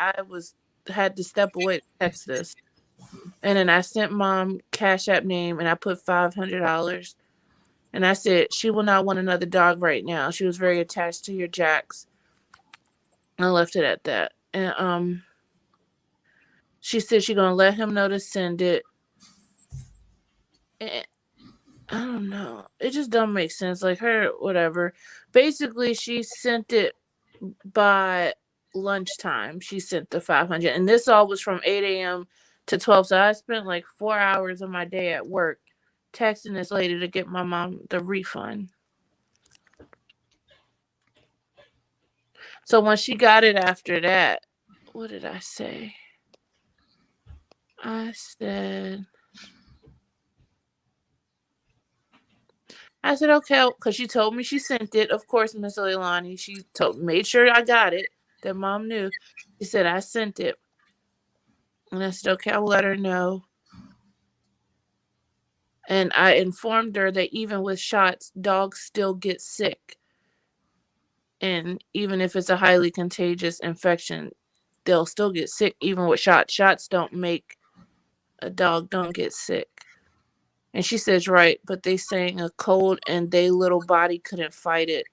Had to step away to text this. And then I sent mom Cash App name and I put $500. And I said, "She will not want another dog right now. She was very attached to your Jax." I left it at that. And she said she's gonna let him know to send it. And I don't know. It just don't make sense. Like her, whatever. Basically, she sent it by lunchtime. She sent the 500, and this all was from 8 a.m. to 12. So I spent like 4 hours of my day at work texting this lady to get my mom the refund. So when she got it after that, what did I say? I said, okay, because she told me she sent it. Of course, Miss Leilani, she made sure I got it. That mom knew. She said I sent it, and I said, okay, I'll let her know. And I informed her that even with shots, dogs still get sick, and even if it's a highly contagious infection, they'll still get sick even with shots. Shots don't make a dog don't get sick. And she says, right, but they saying a cold and they little body couldn't fight it.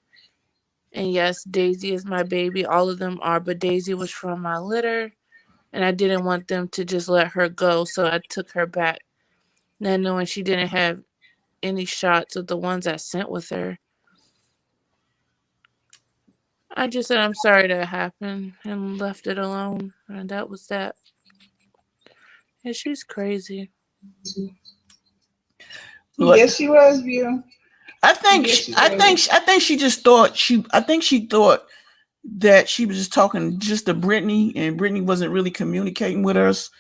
And yes, Daisy is my baby. All of them are, but Daisy was from my litter. And I didn't want them to just let her go, so I took her back. Not knowing she didn't have any shots of the ones I sent with her. I just said I'm sorry that happened and left it alone. And that was that. And she's crazy. Look, Yes, she was, View. I think she just thought she thought that she was just talking just to Brittany, and Brittany wasn't really communicating with us,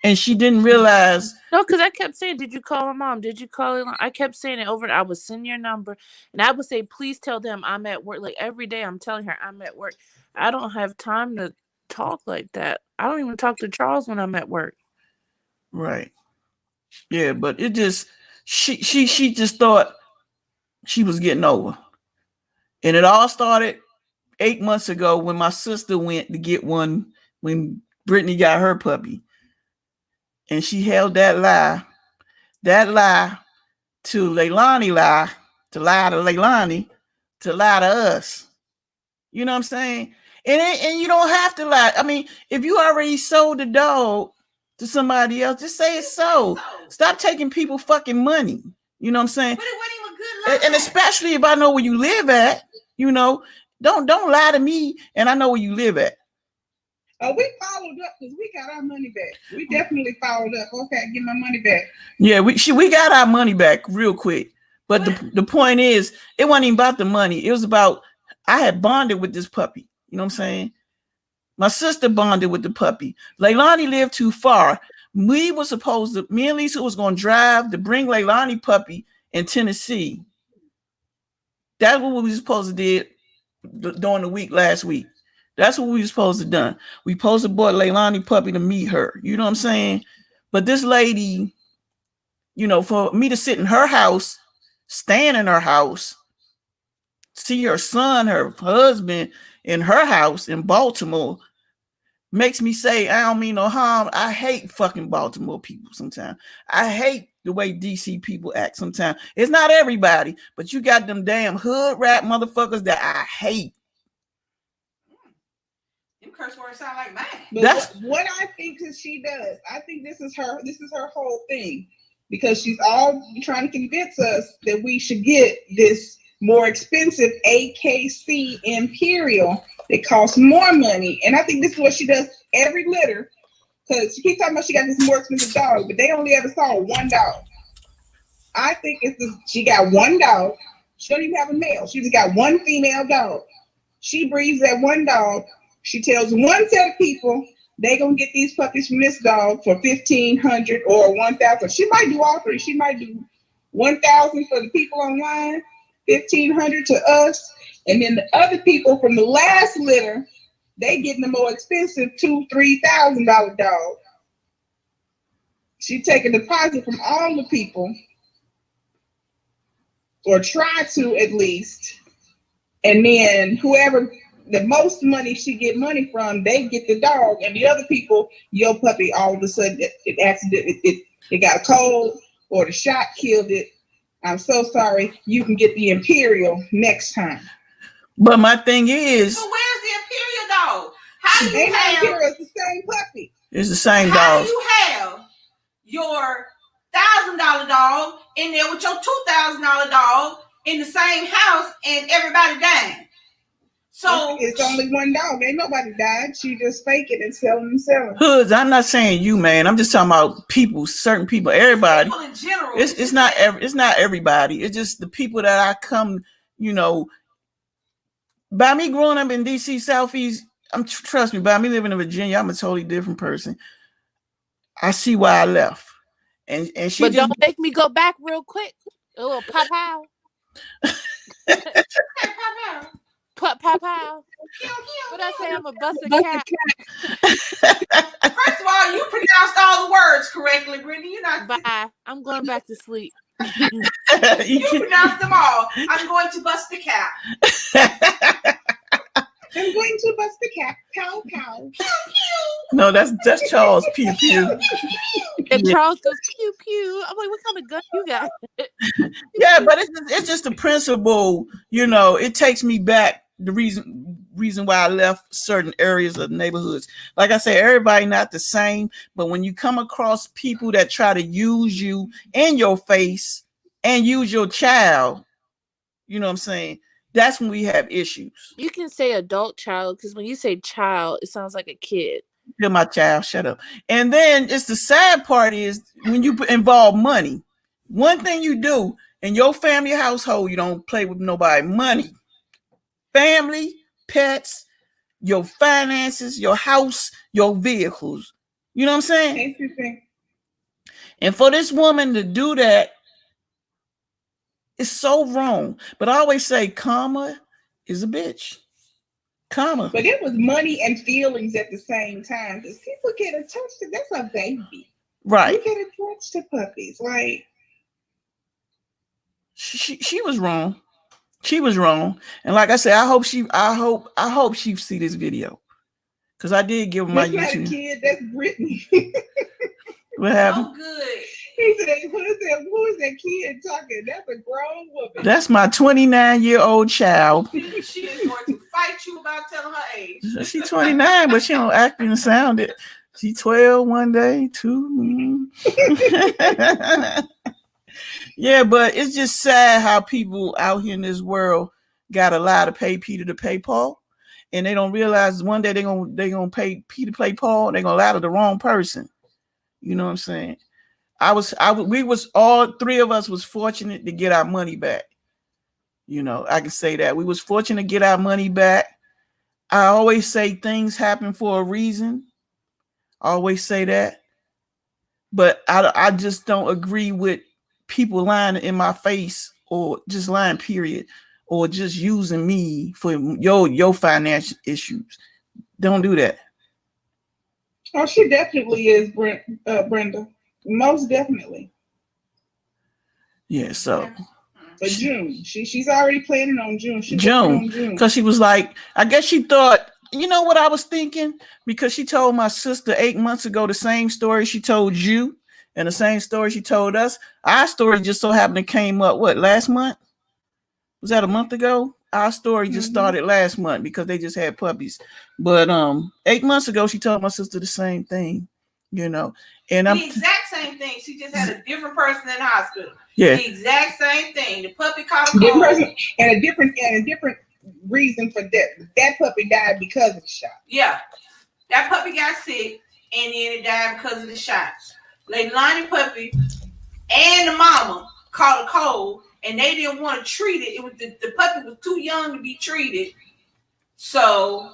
and she didn't realize. No, because I kept saying, "Did you call her mom? Did you call her?" I kept saying it over. I would send your number, and I would say, "Please tell them I'm at work." Like every day, I'm telling her I'm at work. I don't have time to talk like that. I don't even talk to Charles when I'm at work. Right. Yeah, but it just she just thought she was getting over, and it all started 8 months ago when my sister went to get one when Brittany got her puppy, and she held that lie to Leilani to lie to Leilani, to lie to us. You know what I'm saying? And you don't have to lie. I mean, if you already sold the dog to somebody else, just say it's so. Stop taking people fucking money. You know what I'm saying? But it wasn't even a good lie. And especially if I know where you live at, you know, don't lie to me and I know where you live at. Oh, we followed up because we got our money back. We definitely followed up. Okay, get my money back. Yeah, we got our money back real quick. But the point is, it wasn't even about the money. It was about I had bonded with this puppy. You know what I'm saying? My sister bonded with the puppy. Leilani lived too far. Me and Lisa was going to drive to bring Leilani puppy in Tennessee. That's what we were supposed to do during the week last week. That's what we were supposed to done. We supposed to bought Leilani puppy to meet her. You know what I'm saying? But this lady, you know, for me to sit in her house, stand in her house, see her son, her husband in her house in Baltimore, makes me say, I don't mean no harm. I hate fucking Baltimore people sometimes. I hate the way DC people act sometimes. It's not everybody, but you got them damn hood rat motherfuckers that I hate. Them curse words sound like mine. But what I think that she does, I think this is her whole thing. Because she's all trying to convince us that we should get this more expensive AKC Imperial that costs more money. And I think this is what she does every litter. Because she keeps talking about she got this more expensive dog, but they only ever saw one dog. I think she got one dog. She don't even have a male. She just got one female dog. She breeds that one dog. She tells one set of people they gonna get these puppies from this dog for $1,500 or $1,000. She might do all three. She might do $1,000 for the people online, $1,500 to us, and then the other people from the last litter, they getting the more expensive $2,000-$3,000 dog. She take a deposit from all the people, or try to at least, and then whoever the most money she get money from, they get the dog, and the other people, your puppy, all of a sudden it got a cold or the shot killed it. I'm so sorry. You can get the Imperial next time. But my thing is, so where's the Imperial dog? How do you have Imperial? It's the same puppy. It's the same dog. How do you have your $1,000 dog in there with your $2,000 dog in the same house and everybody dying? So it's only one dog. Ain't nobody died. She just fake it and selling and selling. Hoods, I'm not saying you, man. I'm just talking about people, certain people, everybody. People in general. It's not everybody. It's just the people that I come, you know, by me growing up in DC Southeast, trust me, by me living in Virginia, I'm a totally different person. I see why I left. And she But just don't make me go back real quick. A little pow pow. Put pow pow. What I say? I'm a bust a cat. First of all, you pronounced all the words correctly, Brittany. You're not. Bye. I'm going back to sleep. You pronounced them all. I'm going to bust the cap. I'm going to bust the cap. Pow pow. Pew pew. No, that's Charles Pew Pew. And Charles goes pew pew. I'm like, what kind of gun you got? Yeah, but it's just the principle. It takes me back. The reason why I left certain areas of neighborhoods. Like I say, everybody not the same, but when you come across people that try to use you in your face and use your child, you know what I'm saying? That's when we have issues. You can say adult child, because when you say child, it sounds like a kid. You're my child, shut up. And then it's the sad part is when you involve money. One thing you do in your family household, you don't play with nobody. Money. Family, pets, your finances, your house, your vehicles. You know what I'm saying? Interesting. And for this woman to do that, it's so wrong. But I always say karma is a bitch. Karma. But it was money and feelings at the same time. Because people get attached to, that's a baby. Right. You get attached to puppies. Like she was wrong. She was wrong. And like I said, I hope she see this video. Because I did give her my YouTube. That's not a kid, that's Brittany. What happened? Oh, good. He said, who is that kid talking? That's a grown woman. That's my 29-year-old child. She is going to fight you about telling her age. She's 29, but she don't act and sound it. She 12 one day, 2. Yeah, but it's just sad how people out here in this world got a lie to pay Peter to pay Paul, and they don't realize one day they're gonna pay Peter to pay Paul, and they're gonna lie to the wrong person. You know what I'm saying? We was all three of us was fortunate to get our money back. I can say that we was fortunate to get our money back. I always say things happen for a reason. I always say that, but I just don't agree with people lying in my face or just lying, period, or just using me for your financial issues. Don't do that. Oh, she definitely is, Brenda. Most definitely. Yeah, so. But June, she's already planning on June. June, because she was like, I guess she thought, you know what I was thinking? Because she told my sister 8 months ago the same story she told you and the same story she told us. Our story just so happened to came up, last month? Was that a month ago? Our story just started last month because they just had puppies. But 8 months ago, she told my sister the same thing, And the exact same thing. She just had a different person in the hospital. Yeah. The exact same thing. The puppy caught a cold. And a different reason for death. That puppy died because of the shot. Yeah. That puppy got sick and then it died because of the shots. Leilani puppy and the mama caught a cold and they didn't want to treat it. It was the puppy was too young to be treated. So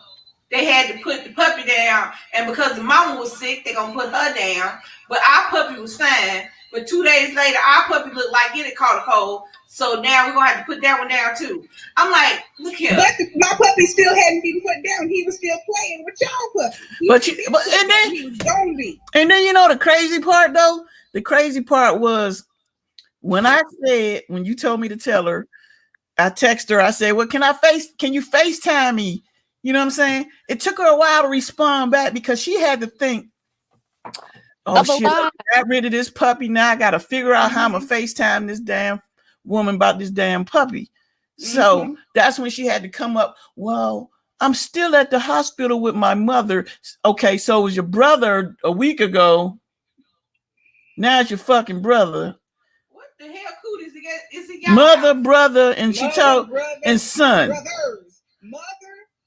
they had to put the puppy down. And because the mama was sick, they're going to put her down. But our puppy was fine. But 2 days later, our puppy looked like it had caught a cold. So now we're going to have to put that one down too. I'm like, look here. But my puppy still hadn't been put down. He was still playing with y'all puppy. He was going to be. And then the crazy part though? The crazy part was when you told me to tell her, I texted her, I said, well, can you FaceTime me? You know what I'm saying? It took her a while to respond back because she had to think, oh shit, I got rid of this puppy. Now I got to figure out how I'm going to FaceTime this damn woman about this damn puppy. So that's when she had to come up. Well, I'm still at the hospital with my mother. Okay, so it was your brother a week ago. Now it's your fucking brother. What the hell cool is it? Mother, brother, and she told and son. Brothers. Mother,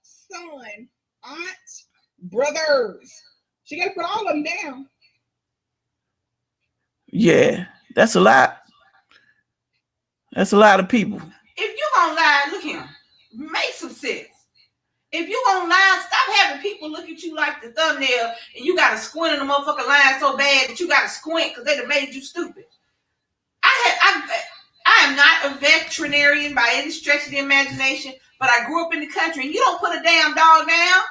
son, aunt, brothers. She got to put all of them down. Yeah, that's a lot. That's a lot of people. If you gonna lie, look here, make some sense. If you gonna lie, stop having people look at you like the thumbnail and you gotta squint in the motherfucking line so bad that you gotta squint because they done made you stupid. I am not a veterinarian by any stretch of the imagination, but I grew up in the country and you don't put a damn dog down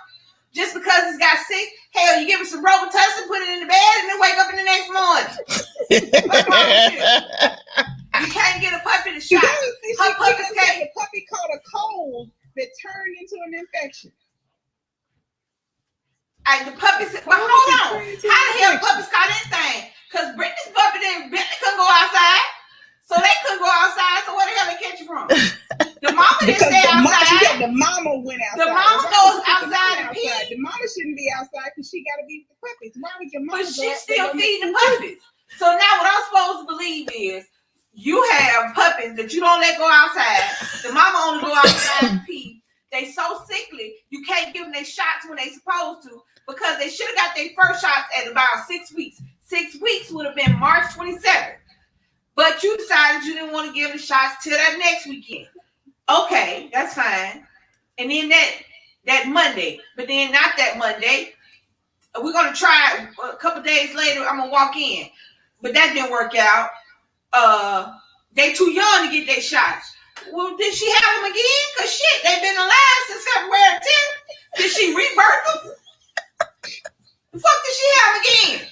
just because it's got sick. Hell, you give it some Robitussin, put it in the bed, and then wake up in the next morning. What's wrong with you? You can't get a puppy to shot. Her puppies can't. A puppy caught a cold that turned into an infection. The puppies, but hold on. How the hell puppies caught anything? Because Brittany's puppy couldn't go outside. So they couldn't go outside. So where the hell they catch you from? The mama didn't stay outside. The mama went outside. The mama goes outside and pee. The mama shouldn't be outside because she got to be with the puppies. Why would your mama? But she's still feeding the puppies. So now what I'm supposed to believe is you have puppies that you don't let go outside. The mama only go outside and pee. They so sickly, you can't give them their shots when they supposed to because they should have got their first shots at about 6 weeks. 6 weeks would have been March 27th. But you decided you didn't want to give them the shots till that next weekend. Okay, that's fine. And then that Monday, but then not that Monday. We're going to try it a couple days later. I'm going to walk in. But that didn't work out. They too young to get their shots. Well, did she have them again? Because shit, they've been alive since February 10th. Did she rebirth them? The fuck did she have again?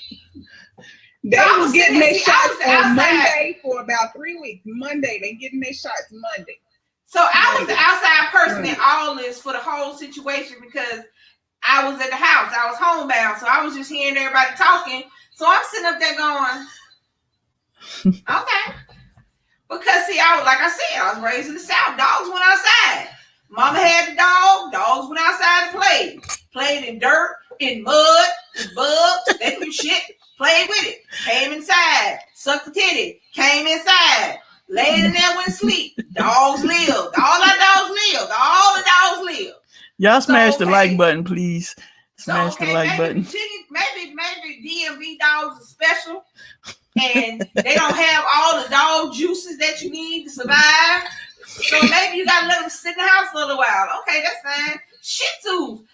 They was getting their shots on Monday for about 3 weeks. Monday, they getting their shots Monday. So I was the outside person in all this for the whole situation because I was at the house. I was homebound. So I was just hearing everybody talking. So I'm sitting up there going, okay. Because see, like I said, I was raised in the South. Dogs went outside. Mama had the dog. Dogs went outside and played. Played in dirt, in mud, in bugs, they do shit. Played with it. Came inside. Sucked the titty. Came inside. Laid in there, went to sleep. Dogs lived. All our dogs lived. All the dogs lived. Y'all smash the like button, please. Smash the like button. Maybe DMV dogs are special. And they don't have all the dog juices that you need to survive. So maybe you gotta let them sit in the house for a little while. Okay, that's fine. Shih Tzus.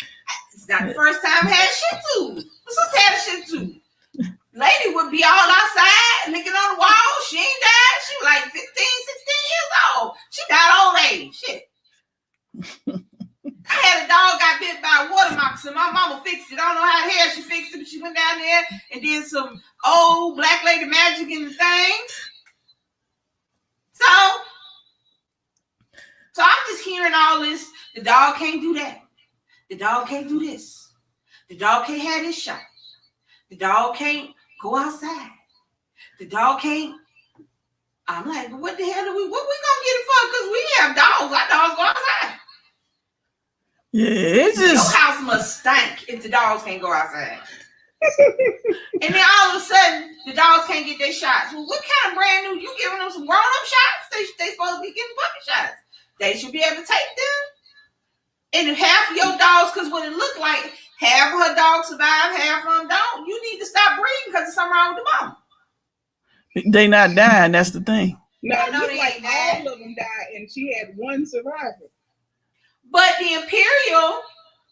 It's not the first time I had Shih Tzus. What's up, had a Shih Tzu? Lady would be all outside, looking on the wall. She ain't died. She was like 15, 16 years old. She died old age. Shit. I had a dog got bit by a water moccasin. My mama fixed it. I don't know how the hell she fixed it, but she went down there and did some old black lady magic in the thing. So I'm just hearing all this. The dog can't do that. The dog can't do this. The dog can't have this shot. The dog can't go outside. The dog can't. I'm like, but what the hell what we gonna get it for? Because we have dogs. Our dogs go outside. Yeah, it's just your house must stink if the dogs can't go outside. And then all of a sudden, the dogs can't get their shots. Well, what kind of brand new? You giving them some grown-up shots? They supposed to be getting puppy shots. They should be able to take them. And if half of your dogs, because what it looked like, half of her dogs survive, half of them don't. You need to stop breeding because there's something wrong with the mama. They not dying. That's the thing. No, it looked like all of them died, and she had one survivor. But the Imperial,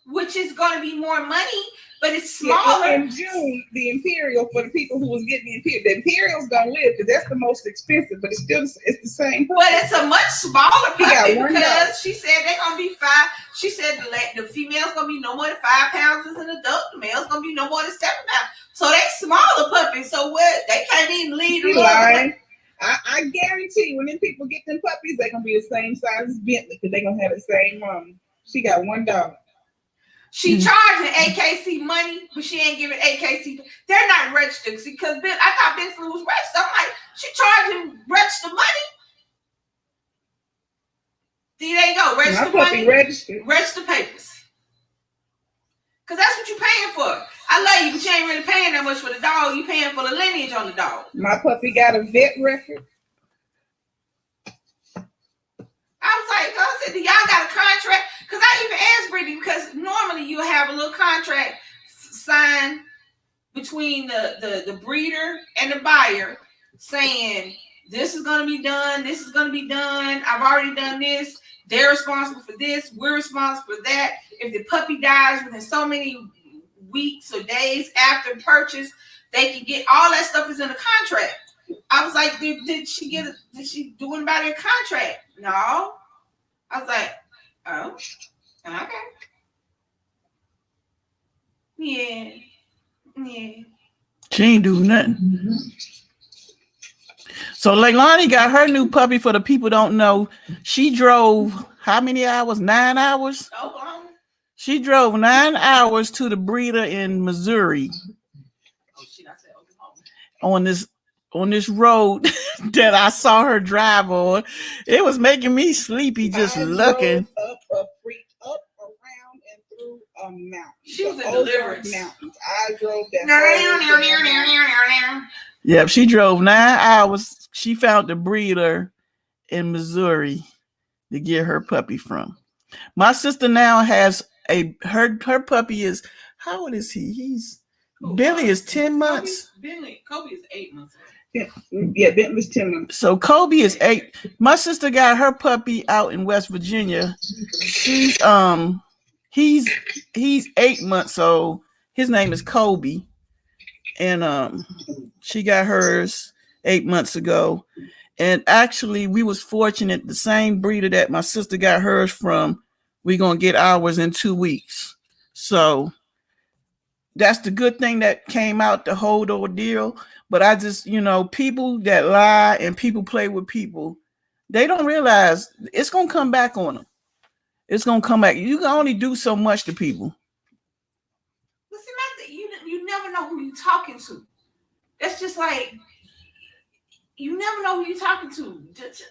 which is going to be more money, but it's smaller. Yeah, in June, the Imperial, for the people who was getting the Imperial's going to live because that's the most expensive, but it's the same. But it's a much smaller puppy because dog. She said they're going to be 5. She said the female's going to be no more than 5 pounds as an adult. The male's going to be no more than 7 pounds. So they smaller puppies. So what? They can't even lead the line. I guarantee when them people get them puppies, they're going to be the same size as Bentley because they're going to have the same mom. She got one dog. She charging AKC money, but she ain't giving AKC. They're not registered because I thought Bentley was registered. I'm like, she charging registered money. See, there you go. Registered money. Registered papers. Because that's what you're paying for. I love you, but you ain't really paying that much for the dog. You paying for the lineage on the dog. My puppy got a vet record. I said, do y'all got a contract? Because I even asked Brittany, because normally you have a little contract signed between the breeder and the buyer saying this is going to be done. This is going to be done. I've already done this. They're responsible for this. We're responsible for that. If the puppy dies within so many weeks or days after purchase, they can get all that stuff is in the contract. I was like, did she do anybody a contract? No. I was like, oh, okay. Yeah. She ain't do nothing. So Leilani got her new puppy. For the people don't know, she drove how many hours? 9 hours? Oklahoma. She drove 9 hours to the breeder in Missouri. Oh shit! I said Oklahoma. On this road that I saw her drive on. It was making me sleepy just looking. Up, around, and through a mountain. She was in Deliverance Mountains. I drove that. Yep, she drove 9 hours. She found the breeder in Missouri to get her puppy from. My sister now has her puppy is, how old is he? Billy is 10 months. Kobe is 8 months old. Yeah, Bentley was 10 months. So Kobe is 8. My sister got her puppy out in West Virginia. He's 8 months old. His name is Kobe. And she got hers 8 months ago. And actually, we was fortunate, the same breeder that my sister got hers from, we're going to get ours in 2 weeks. So that's the good thing that came out the whole ordeal. But I just, people that lie and people play with people, they don't realize it's going to come back on them. It's going to come back. You can only do so much to people. But see, you never know who you're talking to. That's just like, you never know who you're talking to. Just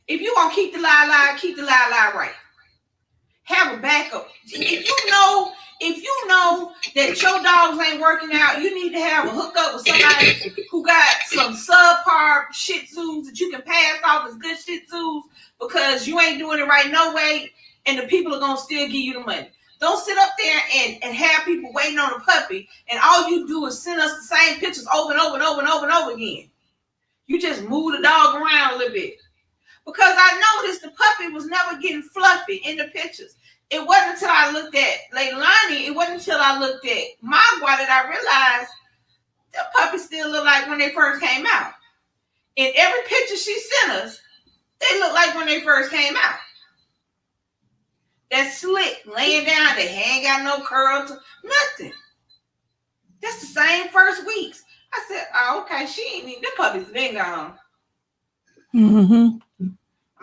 if you want to keep the lie right. Have a backup. If you know that your dogs ain't working out, you need to have a hookup with somebody who got some subpar Shih Tzus that you can pass off as good Shih Tzus because you ain't doing it right no way, and the people are gonna still give you the money. Don't sit up there and have people waiting on a puppy, and all you do is send us the same pictures over and over and over and over and over again. You just move the dog around a little bit. Because I noticed the puppy was never getting fluffy in the pictures. It wasn't until I looked at Leilani, it wasn't until I looked at Magua that I realized the puppy still looked like when they first came out. In every picture she sent us, they look like when they first came out. That slick, laying down, they ain't got no curls, nothing. That's the same first weeks. I said, oh, okay, she ain't even, the puppy's been gone. Mm-hmm.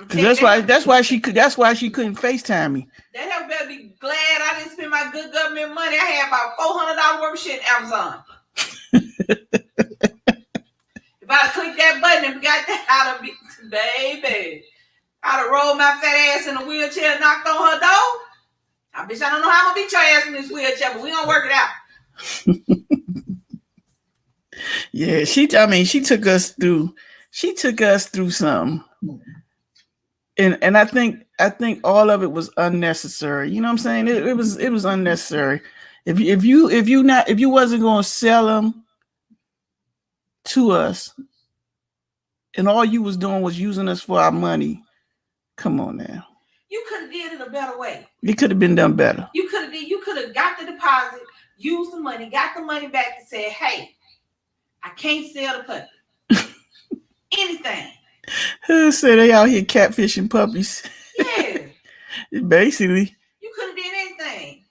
That's why she couldn't FaceTime me. That help better be glad I didn't spend my good government money. I had about $400 worth of shit in Amazon. If I'd clicked that button and got that out of me, baby, I'd have rolled my fat ass in a wheelchair and knocked on her door. I don't know how I'm gonna beat your ass in this wheelchair, but we gonna work it out. Yeah, she took us through something. And I think all of it was unnecessary. You know what I'm saying? It was unnecessary. If you wasn't going to sell them to us, and all you was doing was using us for our money, come on now. You could have did it a better way. It could have been done better. You could have got the deposit, used the money, got the money back, and said, "Hey, I can't sell the puppy." Anything. Who said they out here catfishing puppies? Yeah. Basically. You could have did anything.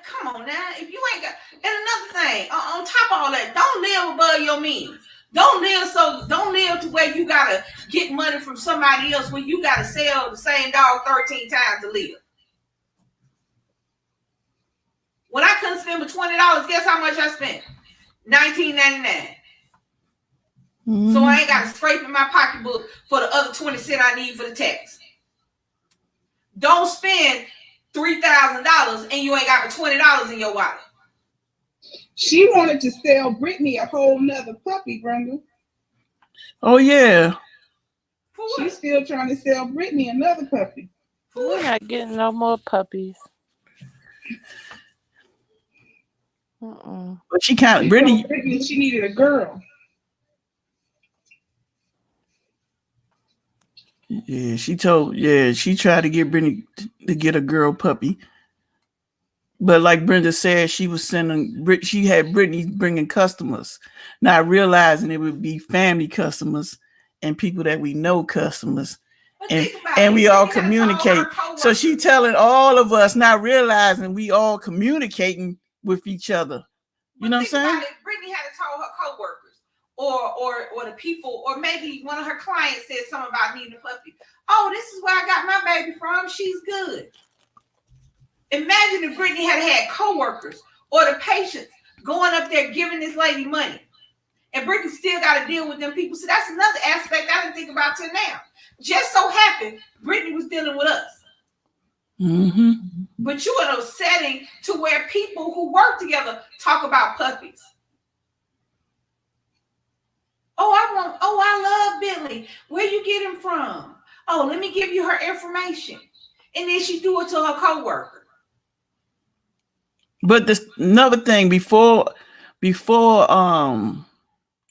Come on now. If you ain't got, and another thing, on top of all that, don't live above your means. Don't live to where you gotta get money from somebody else when you gotta sell the same dog 13 times to live. When I couldn't spend but $20, guess how much I spent? $19.99. Mm-hmm. So I ain't got to scrape in my pocketbook for the other 20 cents I need for the tax. Don't spend $3,000 and you ain't got but $20 in your wallet. She wanted to sell Brittany a whole nother puppy, Brenda. Oh yeah. She's still trying to sell Brittany another puppy. We're not getting no more puppies. But she kind of Brittany. She needed a girl. Yeah, she tried to get Brittany to get a girl puppy. But like Brenda said, she had Brittany bringing customers, not realizing it would be family customers and people that we know customers. And we all communicate. So she telling all of us, not realizing we all communicating with each other. You know what I'm saying? Brittany had to tell her coworkers or the people, or maybe one of her clients said something about needing a puppy. Oh, this is where I got my baby from. She's good. Imagine if Brittany had coworkers or the patients going up there giving this lady money. And Brittany still got to deal with them people. So that's another aspect I didn't think about till now. Just so happened, Brittany was dealing with us. Mm-hmm. But you in a setting to where people who work together talk about puppies. I love Bentley. Where you get him from? Oh, let me give you her information. And then she do it to her coworker. But this another thing before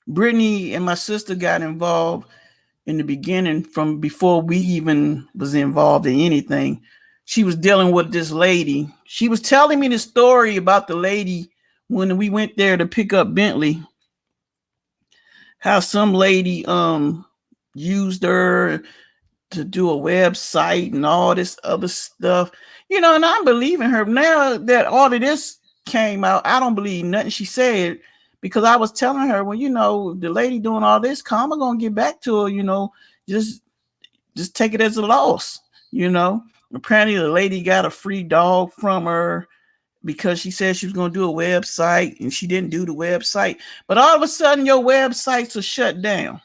Brittany and my sister got involved in the beginning, from before we even was involved in anything, she was dealing with this lady. She was telling me the story about the lady when we went there to pick up Bentley, how some lady used her to do a website and all this other stuff, and I'm believing her now that all of this came out. I don't believe nothing she said, because I was telling her, well, the lady doing all this, Karma gonna get back to her, just take it as a loss. Apparently the lady got a free dog from her because she said she was going to do a website and she didn't do the website, but all of a sudden your websites are shut down.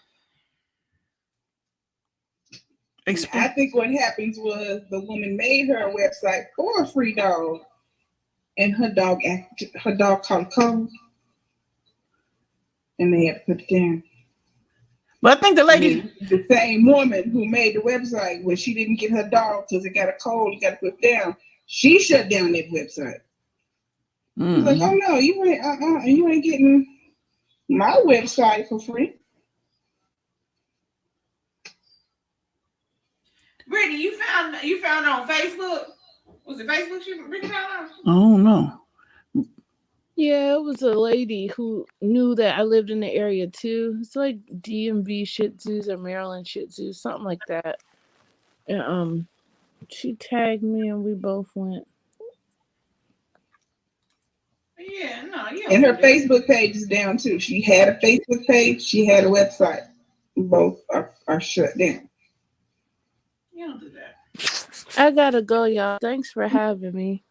I think what happens was the woman made her a website for a free dog, and her dog caught cold, and they had to put it down. But I think the lady, the same woman who made the website, when she didn't get her dog because it got a cold, it got to put it down, she shut down that website. She's like, oh no, you ain't getting my website for free. Brittany, you found it on Facebook? Was it Facebook you found on? Oh no. Yeah, it was a lady who knew that I lived in the area too. It's like DMV Shih Tzus or Maryland Shih Tzus, something like that. And she tagged me and we both went. Yeah, no, and her Facebook page is down too. She had a Facebook page, she had a website. Both are shut down. You don't do that. I gotta go, y'all. Thanks for having me.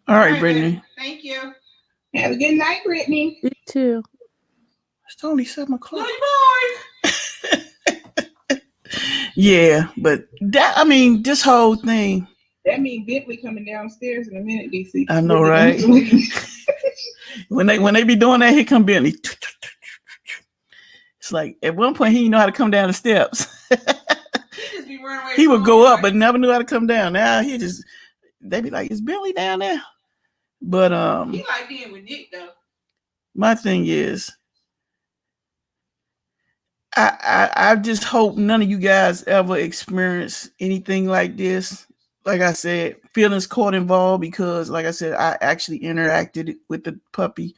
All right, Brittany. Thank you. Have a good night, Brittany. You too. It's only 7 o'clock. Good boy. Yeah, but this whole thing. That means Bentley coming downstairs in a minute, DC. I know, right? when they be doing that, here come Bentley. It's like at one point he didn't know how to come down the steps. He would go up, but never knew how to come down. Now they be like, "Is Bentley down there?" But he like being with Nick though. My thing is, I just hope none of you guys ever experience anything like this. Like I said, feelings caught involved, because, like I said, I actually interacted with the puppy,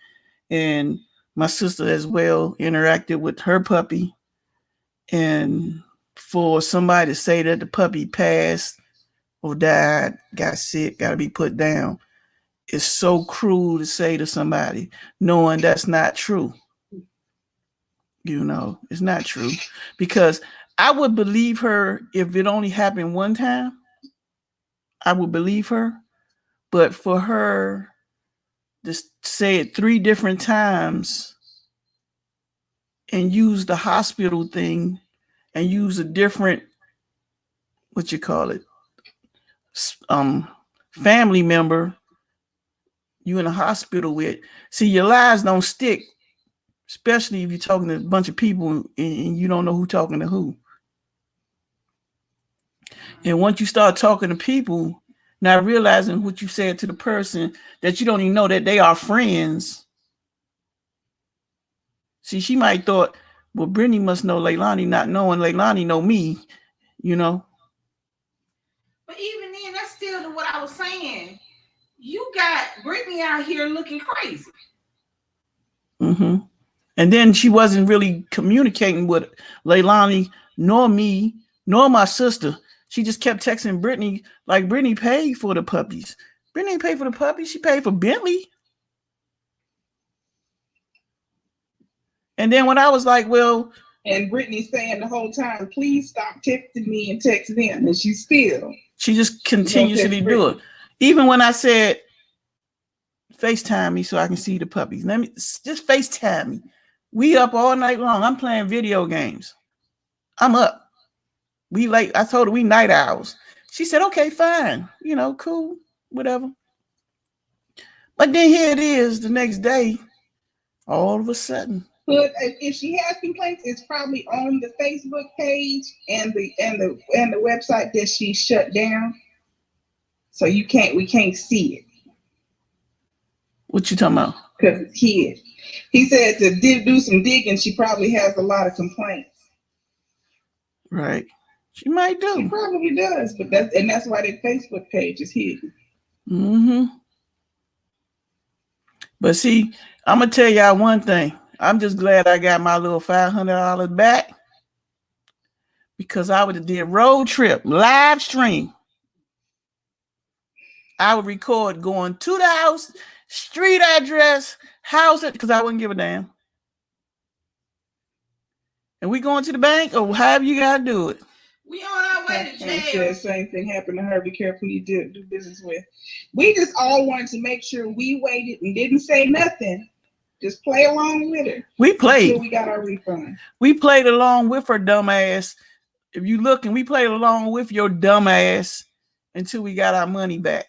and my sister as well interacted with her puppy. And for somebody to say that the puppy passed or died, got sick, got to be put down, is so cruel to say to somebody, knowing that's not true. It's not true, because I would believe her if it only happened one time. I would believe her, but for her to say it 3 different times and use the hospital thing and use a different, family member you in a hospital with. See, your lies don't stick, especially if you're talking to a bunch of people and you don't know who talking to who. And once you start talking to people, not realizing what you said to the person, that you don't even know that they are friends, See, she might thought, well, Brittany must know Leilani, not knowing Leilani know me, you know. But even then, that's still what I was saying. You got Brittany out here looking crazy. Mm-hmm. And then she wasn't really communicating with Leilani, nor me, nor my sister. She just kept texting Brittany, like Brittany paid for the puppies. Brittany ain't paid for the puppies. She paid for Bentley. And then when I was like, well... And Brittany saying the whole time, please stop texting me and text them. And she still... She just continuously do it. Even when I said, FaceTime me so I can see the puppies. Let me just FaceTime me. We up all night long. I'm playing video games. I'm up. We late. I told her we night owls. She said, okay, fine. You know, cool, whatever. But then here it is the next day, all of a sudden. But if she has complaints, it's probably on the Facebook page and the website that she shut down. So we can't see it. What you talking about? Because it's hid. He said to do some digging, she probably has a lot of complaints. Right. She might do. She probably does, but that's why that Facebook page is hidden. Mm-hmm. But see, I'm gonna tell y'all one thing. I'm just glad I got my little $500 back because I would have did road trip, live stream. I would record going to the house, street address, house, because I wouldn't give a damn. And we going to the bank or however you gotta do it. We on our way to jail. The same thing happened to her. Be careful you do business with. We just all wanted to make sure we waited and didn't say nothing. Just play along with her. We played. Until we got our refund. We played along with her dumb ass. If you look, and we played along with your dumb ass until we got our money back.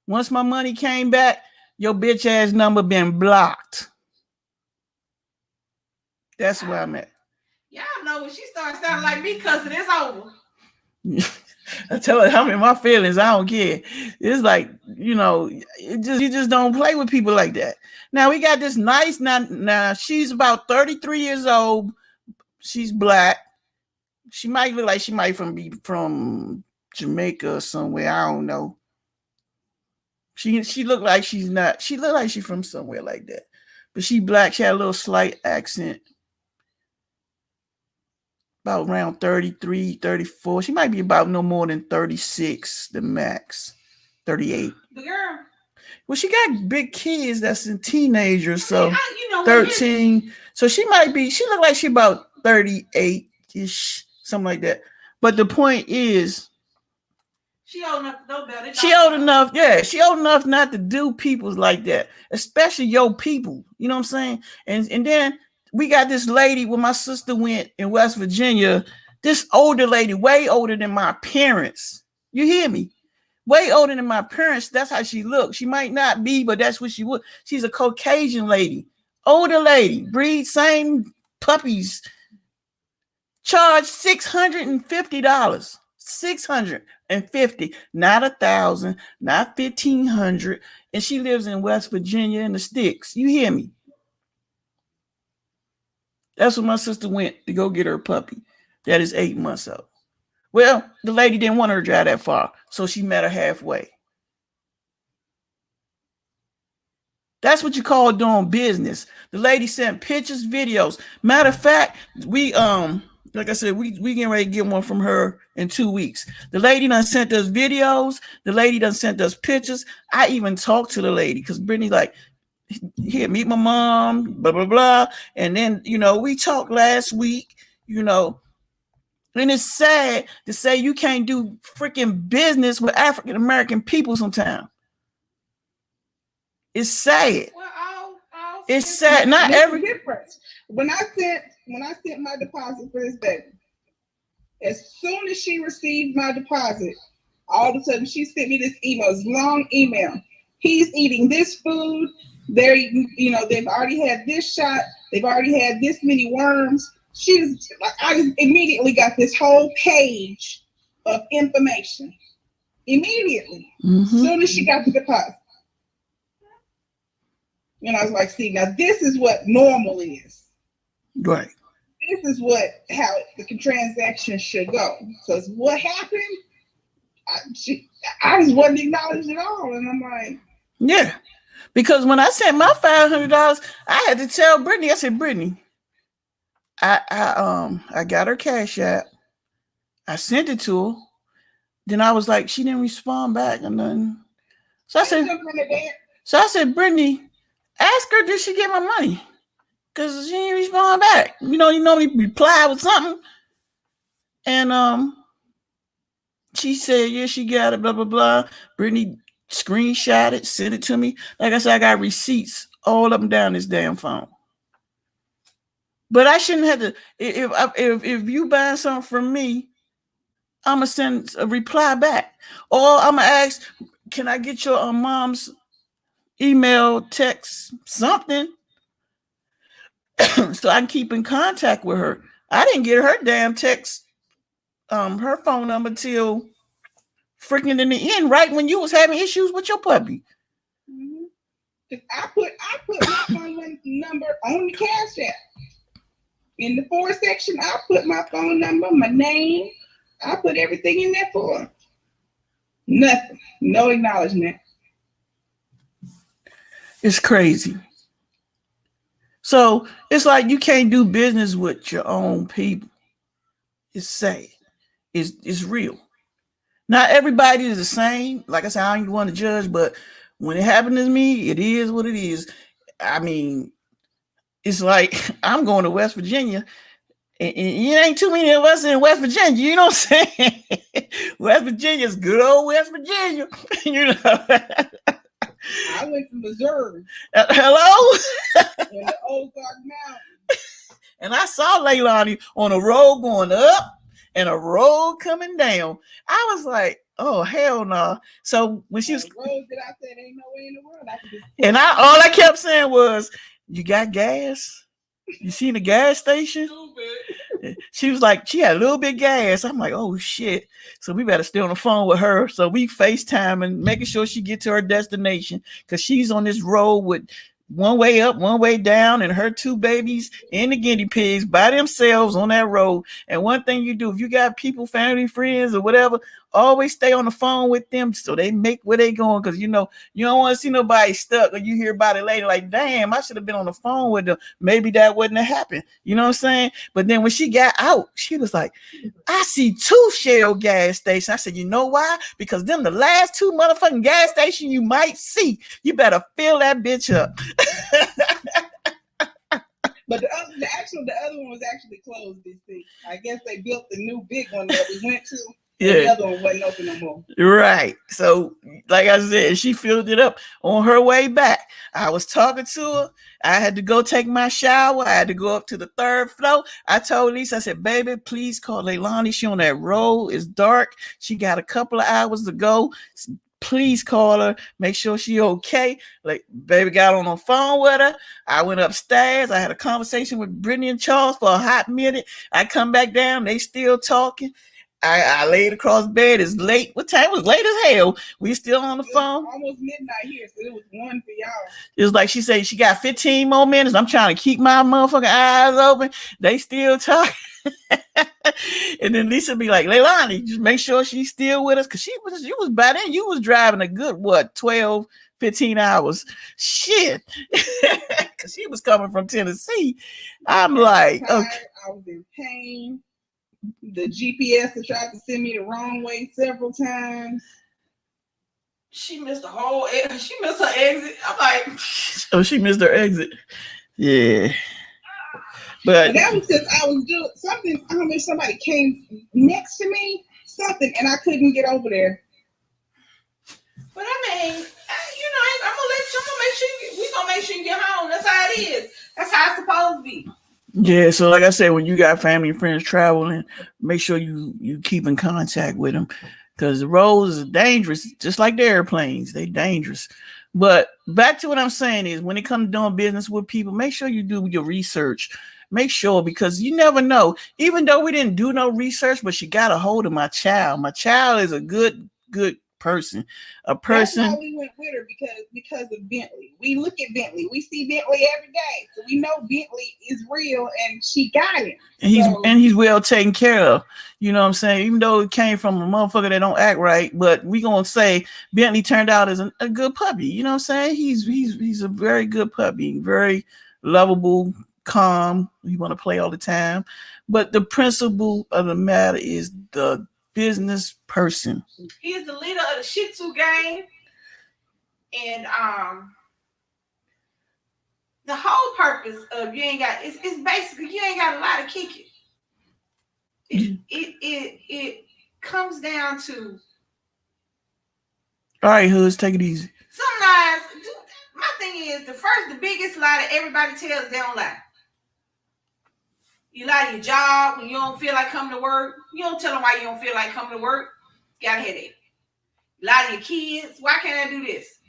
Once my money came back, your bitch ass number been blocked. That's where I'm at. Y'all know when she starts sounding like me cussing, it's over. I tell her I'm in my feelings. I don't care. It's like, you know, you just don't play with people like that. Now we got this nice. Now she's about 33 years old. She's black. She might look like she might be from Jamaica or somewhere. I don't know. She looked like she's not. She looked like she's from somewhere like that. But she black. She had a little slight accent. About around 33, 34. She might be about no more than 36, the max. 38. The girl. Well, she got big kids that's in teenagers, so 13. So she might be, she look like she about 38-ish, something like that. But the point is, she old enough to know better. She old enough, yeah. She old enough not to do peoples like that, especially your people. You know what I'm saying? And then we got this lady when my sister went in West Virginia, this older lady, way older than my parents. You hear me? Way older than my parents. That's how she looks. She might not be, but that's what she would. She's a Caucasian lady. Older lady. Breed, same puppies. Charge $650. $650. Not $1,000. Not $1,500. And she lives in West Virginia in the sticks. You hear me? That's when my sister went to go get her puppy. That is 8 months old. Well, the lady didn't want her to drive that far, so she met her halfway. That's what you call doing business. The lady sent pictures, videos. Matter of fact, we like I said, we getting ready to get one from her in 2 weeks. The lady done sent us videos. The lady done sent us pictures. I even talked to the lady because Brittany like, here, meet my mom, blah, blah, blah. And then, you know, we talked last week, you know, and it's sad to say you can't do freaking business with African-American people sometimes. It's sad. Well, it's sad. Not every difference. When I sent my deposit for this baby, as soon as she received my deposit, all of a sudden she sent me this email, this long email. He's eating this food. They've already had this shot. They've already had this many worms. I immediately got this whole page of information. Immediately. As soon as she got the deposit. And I was like, see, now this is what normal is. Right. This is how the transaction should go. Because what happened, I just wasn't acknowledged at all, and I'm like, yeah. Because when I sent my $500, I had to tell Brittany. I said, Brittany, I got her cash app. I sent it to her. Then I was like, she didn't respond back or nothing. So I said, Brittany, ask her, did she get my money? Because she didn't respond back. You normally reply with something. And she said, yeah, she got it, blah, blah, blah. Brittany screenshot it, sent it to me. Like I said, I got receipts all up and down this damn phone. But I shouldn't have to. If you buy something from me, I'm gonna send a reply back, or I'm gonna ask, can I get your mom's email, text, something, so I can keep in contact with her. I didn't get her damn text, her phone number till freaking in the end, right when you was having issues with your puppy. I put my phone number on the cash app. In the for section, I put my phone number, my name. I put everything in there for her. Nothing. No acknowledgement. It's crazy. So it's like you can't do business with your own people. It's sad. It's real. Not everybody is the same. Like I said, I don't want to judge, but when it happened to me, it is what it is. I mean, it's like I'm going to West Virginia, and it ain't too many of us in West Virginia. You know what I'm saying? West Virginia's good old West Virginia. You know. I went to Missouri. Hello? In the Ozark Mountains. And I saw Leilani on a road going up and a road coming down. I was like, oh, hell no. Nah. So when she was... The road that I said ain't no way in the world I could just... And all I kept saying was, you got gas? You seen the gas station? She was like, she had a little bit of gas. I'm like, oh shit. So we better stay on the phone with her. So we FaceTime and making sure she get to her destination, because she's on this road with one way up, one way down, and her two babies and the guinea pigs by themselves on that road. And one thing you do, if you got people, family, friends, or whatever, always stay on the phone with them so they make where they going, because you don't want to see nobody stuck, or you hear about it later like, damn, I should have been on the phone with them. Maybe that wouldn't have happened. You know what I'm saying? But then when she got out, she was like, I see 2 Shell gas stations. I said, you know why? Because them the last 2 motherfucking gas stations you might see. You better fill that bitch up. But the other one was actually closed this week. I guess they built the new big one that we went to. Yeah. The other one wasn't open no more. Right. So, like I said, she filled it up on her way back. I was talking to her. I had to go take my shower. I had to go up to the 3rd floor. I told Lisa, I said, baby, please call Leilani. She on that road. It's dark. She got a couple of hours to go. Please call her. Make sure she okay. Like, baby got on the phone with her. I went upstairs. I had a conversation with Brittany and Charles for a hot minute. I come back down. They still talking. I laid across bed. It's late. What time? It was late as hell. We still on the phone. Almost midnight here, so it was 1 for y'all. It was like she said she got 15 more minutes. I'm trying to keep my motherfucking eyes open. They still talking. And then Lisa be like, Leilani, just make sure she's still with us, because you was by then, you was driving a good 12, 15 hours. Shit. Because she was coming from Tennessee. I'm like, okay. I was in pain. The GPS had tried to send me the wrong way several times. She missed she missed her exit. I'm like, oh, she missed her exit. Yeah. But that was because I was doing something. I don't know if somebody came next to me, something, and I couldn't get over there. But I mean, I'm gonna make sure you get home. That's how it is. That's how it's supposed to be. Yeah, so like I said, when you got family and friends traveling, make sure you keep in contact with them, because the roads are dangerous, just like the airplanes. They dangerous. But back to what I'm saying is, when it comes to doing business with people, make sure you do your research. Make sure, because you never know. Even though we didn't do no research, but she got a hold of my child. My child is a good person. A That's why person. we went with her because of Bentley. We look at Bentley. We see Bentley every day, so we know Bentley is real, and she got him. He's well taken care of. You know what I'm saying? Even though it came from a motherfucker that don't act right, but we gonna say Bentley turned out as a good puppy. You know what I'm saying? He's a very good puppy, very lovable, calm. You want to play all the time. But the principle of the matter is the business person. He is the leader of the Shih Tzu gang, and the whole purpose of you ain't got it's basically you ain't got a lot of kicking. It comes down to. All right, Hoods, take it easy. Some lies. My thing is the biggest lie that everybody tells they don't lie. You lie to your job when you don't feel like coming to work. You don't tell them why you don't feel like coming to work. You got a headache. You lie to your kids. Why can't I do this?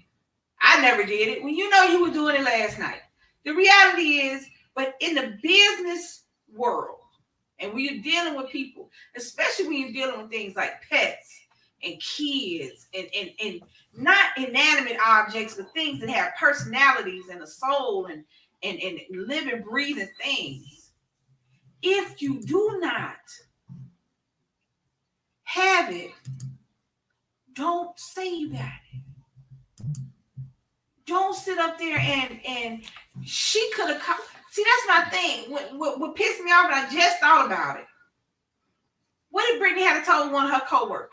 I never did it. When you know you were doing it last night. The reality is, but in the business world, and when you're dealing with people, especially when you're dealing with things like pets and kids and not inanimate objects, but things that have personalities and a soul and living, breathing things. If you do not have it, don't say you got it. Don't sit up there and she could have come. See, that's my thing. What pissed me off, and I just thought about it. What if Brittany had told one of her coworkers?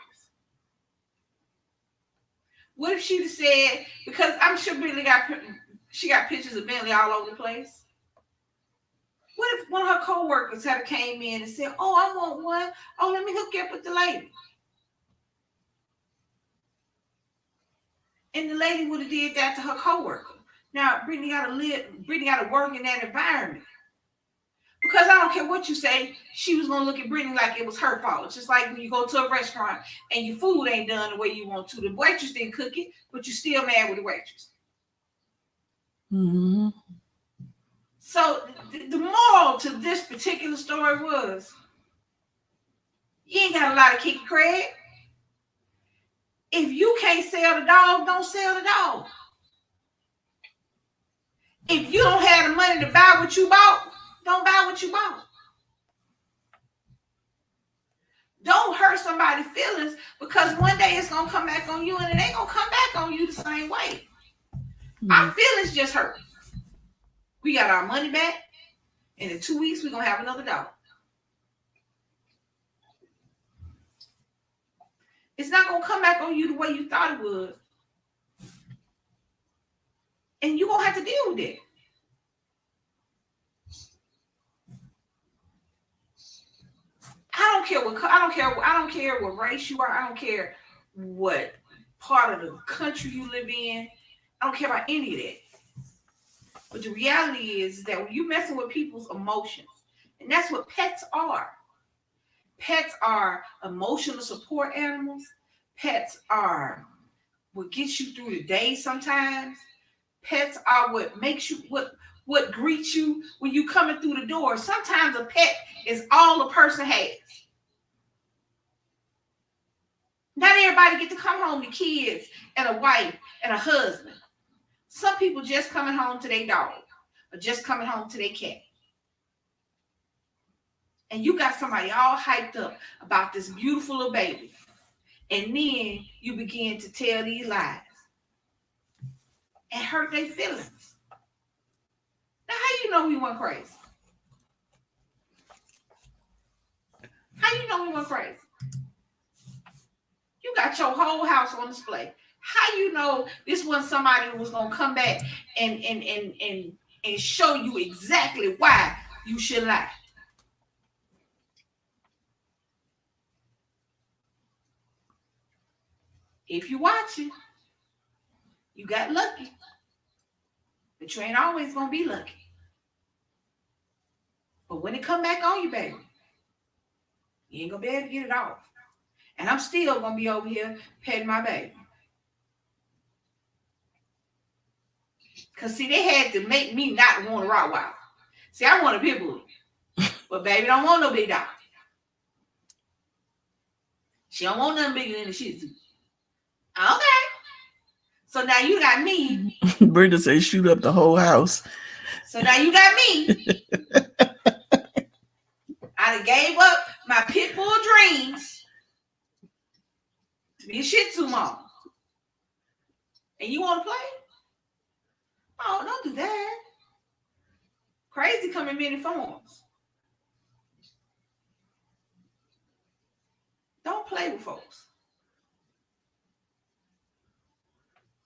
What if she'd have said, because I'm sure Brittany got pictures of Bentley all over the place. What if one of her coworkers had came in and said, "Oh, I want one. Oh, let me hook you up with the lady." And the lady would have did that to her coworker. Now, Brittany got to work in that environment. Because I don't care what you say, she was going to look at Brittany like it was her fault. It's just like when you go to a restaurant and your food ain't done the way you want to. The waitress didn't cook it, but you're still mad with the waitress. Mm-hmm. So the moral to this particular story was, you ain't got a lot of kick cred. If you can't sell the dog, don't sell the dog. If you don't have the money to buy what you bought, don't buy what you bought. Don't hurt somebody's feelings, because one day it's gonna come back on you, and it ain't gonna come back on you the same way. Mm-hmm. Our feelings just hurt. We got our money back, and in 2 weeks we're gonna have another dog. It's not gonna come back on you the way you thought it would, and you're gonna have to deal with it. I don't care what race you are. I don't care what part of the country you live in. I don't care about any of that. But the reality is that when you're messing with people's emotions, and that's what pets are. Pets are emotional support animals. Pets are what gets you through the day sometimes. Pets are what makes you, what greets you when you coming through the door. Sometimes a pet is all a person has. Not everybody get to come home to kids and a wife and a husband. Some people just coming home to their dog or just coming home to their cat. And you got somebody all hyped up about this beautiful little baby. And then you begin to tell these lies and hurt their feelings. Now, how you know we went crazy? How you know we went crazy? You got your whole house on display. How you know this wasn't somebody who was gonna come back and show you exactly why you should lie? If you watch it, you got lucky. But you ain't always gonna be lucky. But when it come back on you, baby, you ain't gonna be able to get it off. And I'm still gonna be over here petting my baby. Because, see, they had to make me not want a Rottweiler. See, I want a pit bull. But baby don't want no big dog. She don't want nothing bigger than a Shih Tzu. Okay. So now you got me. Brenda says shoot up the whole house. So now you got me. I done gave up my pit bull dreams to be a Shih Tzu mom. And you want to play? Oh, don't do that. Crazy come in many forms. Don't play with folks.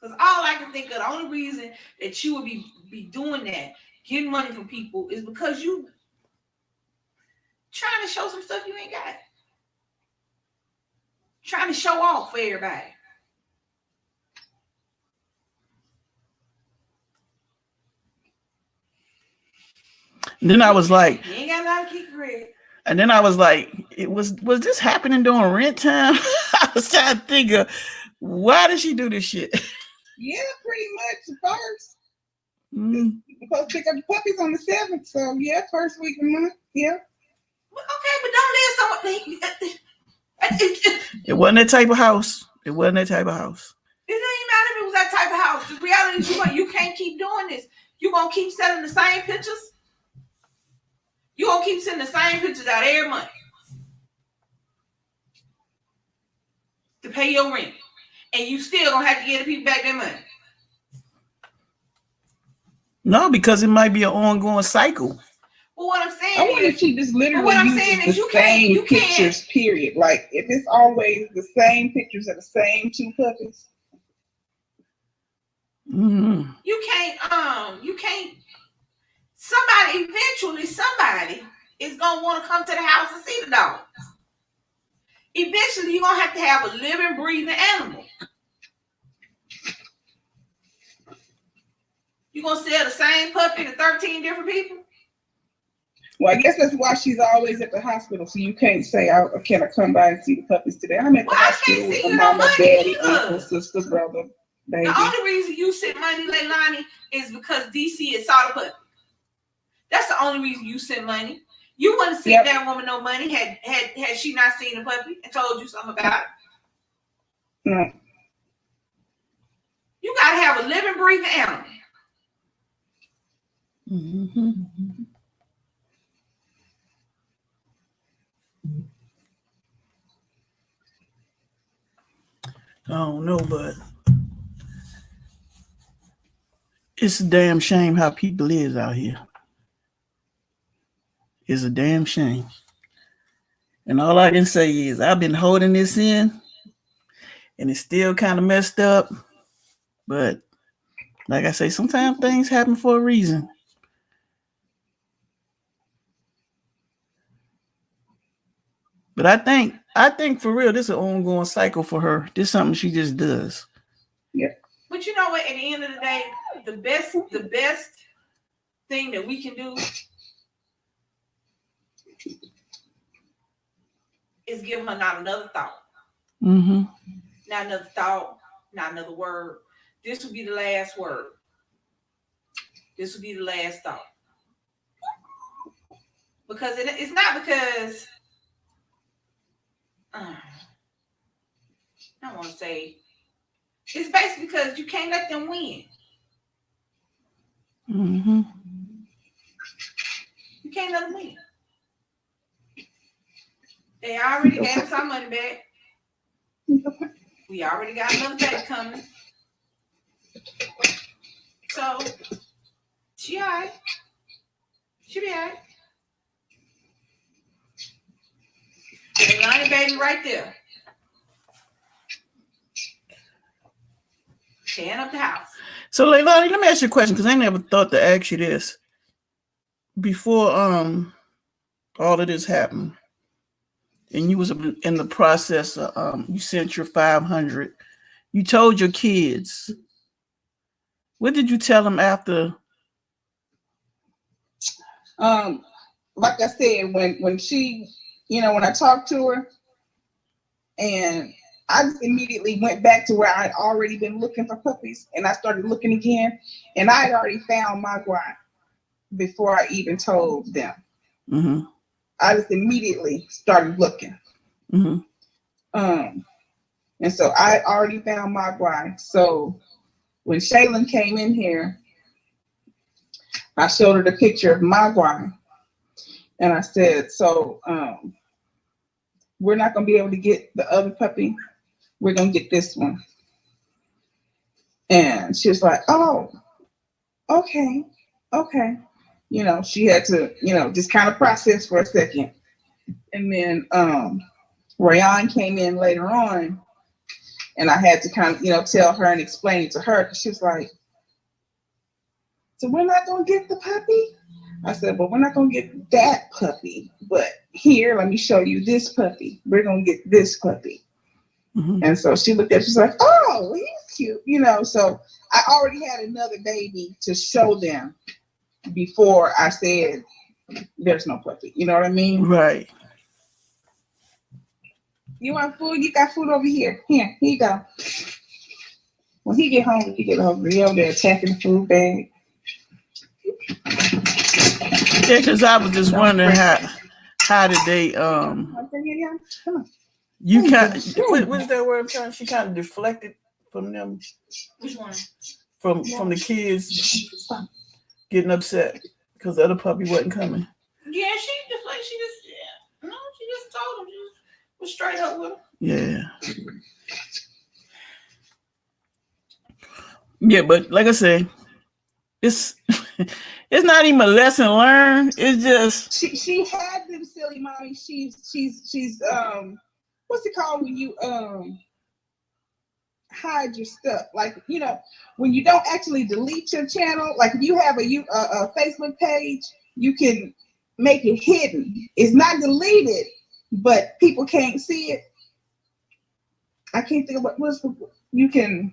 Because all I can think of, the only reason that you would be doing that, getting money from people, is because you trying to show some stuff you ain't got. Trying to show off for everybody. And then I was like, you ain't got a lot of kick red. And then I was like, was this happening during rent time? I was trying to think of why did she do this shit? Yeah, pretty much first. We're supposed to pick up the puppies on the 7th, so yeah, first week of the month. Yeah. Okay, but don't live somewhere. It wasn't that type of house. It wasn't that type of house. It doesn't even matter if it was that type of house. The reality is you can't keep doing this. You gonna keep selling the same pictures. You gonna keep sending the same pictures out every month to pay your rent, and you still gonna have to give the people back their money. No, because it might be an ongoing cycle. Well, what I'm saying, I wonder if she just literally uses the same pictures. Period. Like if it's always the same pictures of the same 2 puppies. Mm-hmm. You can't. Somebody is gonna want to come to the house and see the dog. Eventually, you're gonna have a living, breathing animal. You gonna sell the same puppy to 13 different people? Well, I guess that's why she's always at the hospital. So you can't say, "Can I come by and see the puppies today?" I'm at the hospital with my mama, daddy, uncle, sister, brother, baby. The only reason you sent money, Leilani, is because DC had saw the puppy. That's the only reason you sent money. You wouldn't send that woman no money had she not seen the puppy and told you something about it. No. You gotta have a living, breathing animal. Mm-hmm. I don't know, but it's a damn shame how people is out here. It's a damn shame. And all I can say is I've been holding this in and it's still kind of messed up. But like I say, sometimes things happen for a reason. But I think for real, this is an ongoing cycle for her. This is something she just does. Yeah. But you know what? At the end of the day, the best thing that we can do is give her not another thought. Mm-hmm. Not another thought, not another word. This would be the last word. This would be the last thought. Because it's not because I want to say it's basically because you can't let them win. Mm-hmm. You can't let them win. They already gave us our money back. We already got another baby coming. So she all right. She be all right. Leilani baby right there. Tearing up the house. So Leilani, let me ask you a question because I never thought to ask you this. Before all of this happened, and you was in the process of you sent your 500, you told your kids. What did you tell them after? Like I said, when she, when I talked to her, and I just immediately went back to where I'd already been looking for puppies, and I started looking again, and I had already found my guy before I even told them. Mm-hmm. I just immediately started looking. Mm-hmm. And so I already found Mogwai. So when Shaylin came in here, I showed her the picture of Mogwai. And I said, so we're not going to be able to get the other puppy. We're going to get this one. And she was like, oh, okay. Okay. You know, she had to, you know, just kind of process for a second. And then Rayon came in later on, and I had to kind of, you know, tell her and explain it to her, because she was like, so we're not going to get the puppy? I said, well, we're not going to get that puppy, but here, let me show you this puppy. We're going to get this puppy. Mm-hmm. And so she looked at it, she's like, oh, he's cute. You know, so I already had another baby to show them before I said, there's no puppy. You know what I mean? Right. You want food? You got food over here. Here you go. When he get home, he over there attacking the food bag. Yeah, because I was just wondering how did they you kind what's that word I'm trying? She kind of deflected from them. Which one? From the kids getting upset because the other puppy wasn't coming. Yeah, she deflected. She just told him. She was straight up with him. Yeah. Yeah, but like I say, it's not even a lesson learned. It's just she had them silly mommy. She's what's it called when you hide your stuff? Like, you know, when you don't actually delete your channel, like if you have a Facebook page, you can make it hidden. It's not deleted, but people can't see it. I can't think of you can,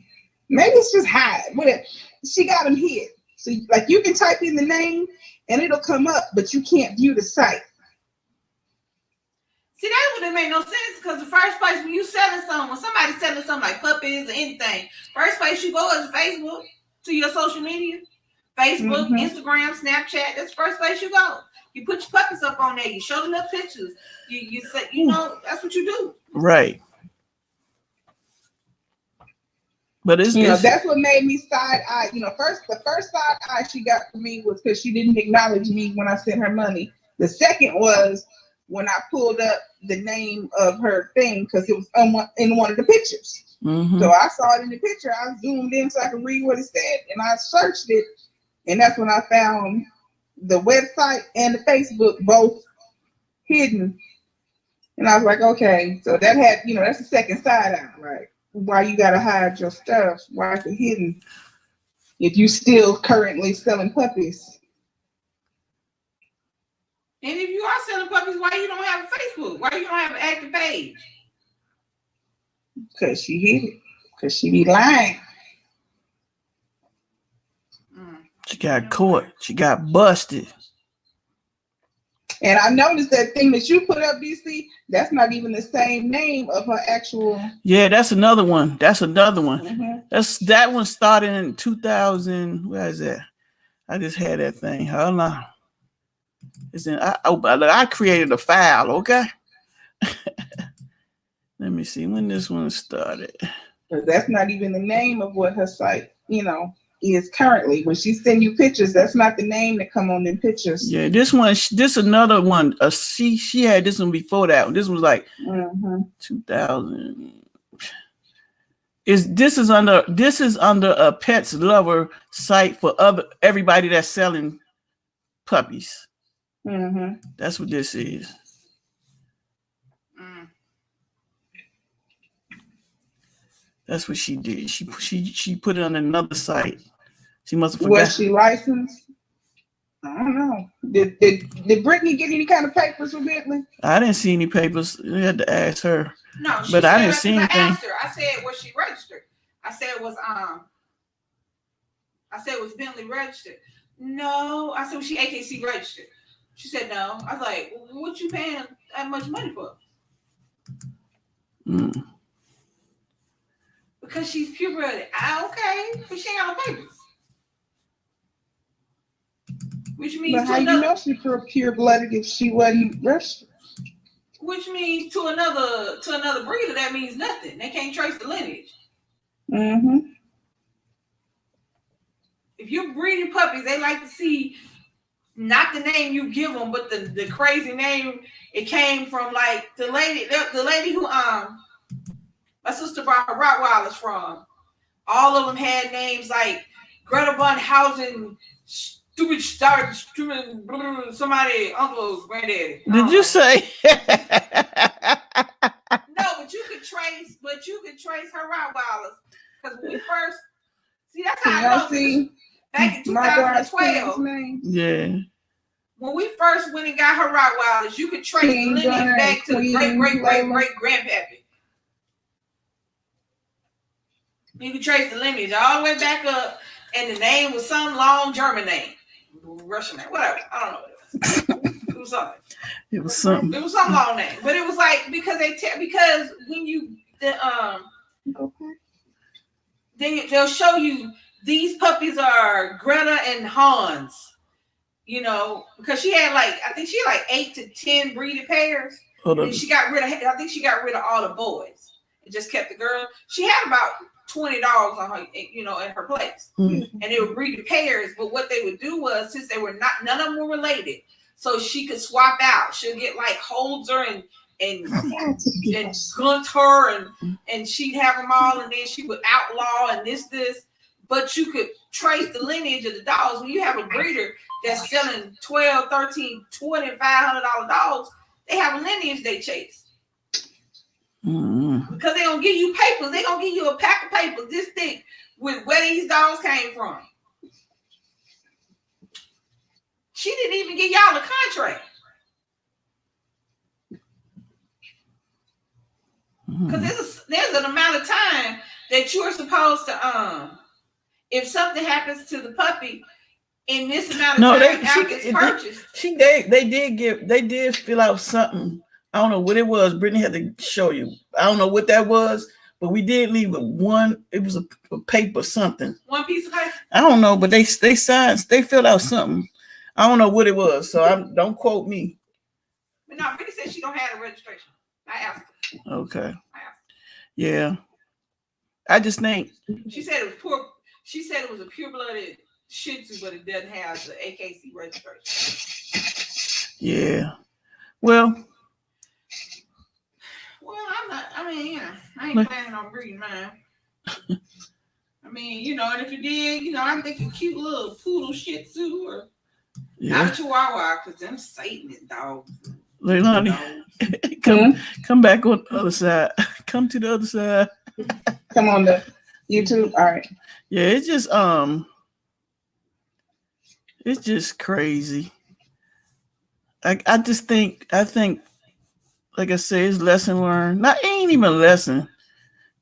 maybe it's just hide. Whatever. She got them hid. So like you can type in the name and it'll come up, but you can't view the site. See, that wouldn't make no sense, because the first place when you selling something, when somebody's selling something like puppies or anything, first place you go is Facebook, to your social media. Facebook, mm-hmm. Instagram, Snapchat, that's the first place you go. You put your puppies up on there, you show them the pictures. You say, you know, that's what you do. Right. But it's that's what made me side eye. You know, the first side eye she got from me was because she didn't acknowledge me when I sent her money. The second was when I pulled up the name of her thing, because it was in one of the pictures. Mm-hmm. So I saw it in the picture. I zoomed in so I could read what it said, and I searched it, and that's when I found the website and the Facebook both hidden. And I was like, okay, so that had, you know, that's the second side eye, right? Why you gotta hide your stuff? Why is it hidden if you still currently selling puppies? And if you are selling puppies, why you don't have a Facebook? Why you don't have an active page? Because she hid it. Because she be lying. She got caught. She got busted. And I noticed that thing that you put up, DC, that's not even the same name of her actual. Yeah, that's another one. Mm-hmm. That one started in 2000. Where is that? I just had that thing. Hold on. It's in. I created a file. Okay. Let me see when this one started. But that's not even the name of what her site, you know, is currently. When she send you pictures, that's not the name that come on them pictures. Yeah, this another one. She had this one before that one. This was like 2000. This is under a Pets Lover site for everybody that's selling puppies. Mm-hmm. That's what this is. That's what she did. She put it on another site. She must have forgot. Was she licensed? I don't know. Did Brittany get any kind of papers from Bentley? I didn't see any papers. You had to ask her. No, but I didn't see anything. I asked her. I said, was she registered? I said it was Bentley registered. No, I said, was she AKC registered? She said no. I was like, what you paying that much money for? Because she's purebred. Okay, but she ain't got no papers. Which means, but how you know she's pure-blooded if she wasn't registered? which means to another breeder that means nothing. They can't trace the lineage. Mm-hmm. If you're breeding puppies, they like to see not the name you give them, but the crazy name it came from. Like the lady who my sister brought her Rottweilers from. All of them had names like Greta Von Hausen, stupid somebody, uncle, granddaddy. Did you say? No, but you could trace her Rottweilers because when we first see that's how I know. See back in 2012. Yeah. When we first went and got her Rottweilers, you could trace the lineage back to the great grandpappy. You could trace the lineage all the way back up, and the name was some long German name, Russian name, whatever. I don't know what it was. It was something. It was something. It was some long name, but it was like because when you then they'll show you these puppies are Greta and Hans. You know, because she had I think she had 8 to 10 breeded pairs. And she got rid of. I think she got rid of all the boys and just kept the girl. She had about 20 dogs on her, in her place, and they were breeding pairs. But what they would do was, since they were none of them were related, so she could swap out. She'll get Holzer and Gunter and she'd have them all, and then she would outlaw and this. But you could trace the lineage of the dogs. When you have a breeder that's selling $12, $13, $20, $500 dogs, they have a lineage they chase. Mm-hmm. Because they don't give you papers. They gonna give you a pack of papers this thick with where these dogs came from. She didn't even give y'all a contract. Because there's an amount of time that you're supposed to if something happens to the puppy in this amount of time after it's purchased. They did fill out something. I don't know what it was. Brittany had to show you. I don't know what that was, but we did leave one. It was a paper, something. One piece of paper? I don't know, but they signed. They filled out something. I don't know what it was, so don't quote me. But no, Brittany said she don't have the registration. I asked her. Okay. I asked her. Yeah. I just think she said it was poor. She said it was a pure-blooded Shih Tzu, but it doesn't have the AKC registration. Yeah. Well, I'm not. I mean, I ain't planning on breeding mine. I mean, and if you did, I'm thinking cute little poodle Shih Tzu or not a Chihuahua, because them Satanist dogs. Leilani, come back on the other side. Come to the other side. Come on the YouTube. All right. Yeah, it's just crazy. I think, like I said, it's lesson learned. It ain't even a lesson,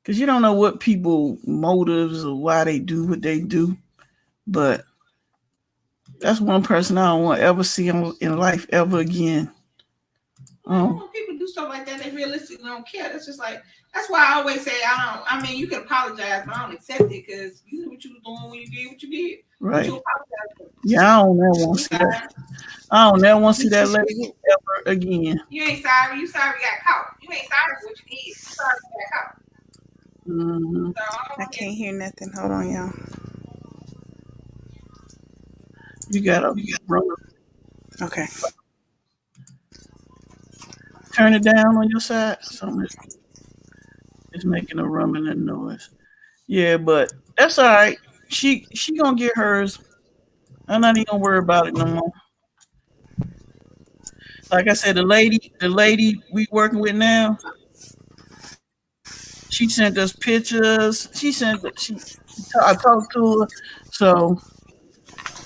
because you don't know what people motives or why they do what they do. But that's one person I don't want to ever see in life ever again. When people do stuff like that, they realistically don't care. That's just that's why I always say you can apologize, but I don't accept it, because you knew what you was doing when you did what you did. Right. You apologize for it. Yeah, I don't never want to see that. I don't never want to see that lady ever again. You ain't sorry. You sorry you got caught. You ain't sorry for what you did. You sorry you got caught. Mm-hmm. I can't hear nothing. Hold on, y'all. You gotta run. Okay. Turn it down on your side. Something is making a rumbling noise. Yeah, but that's all right. She gonna get hers. I'm not even gonna worry about it no more. Like I said, the lady we working with now, she sent us pictures. I talked to her, so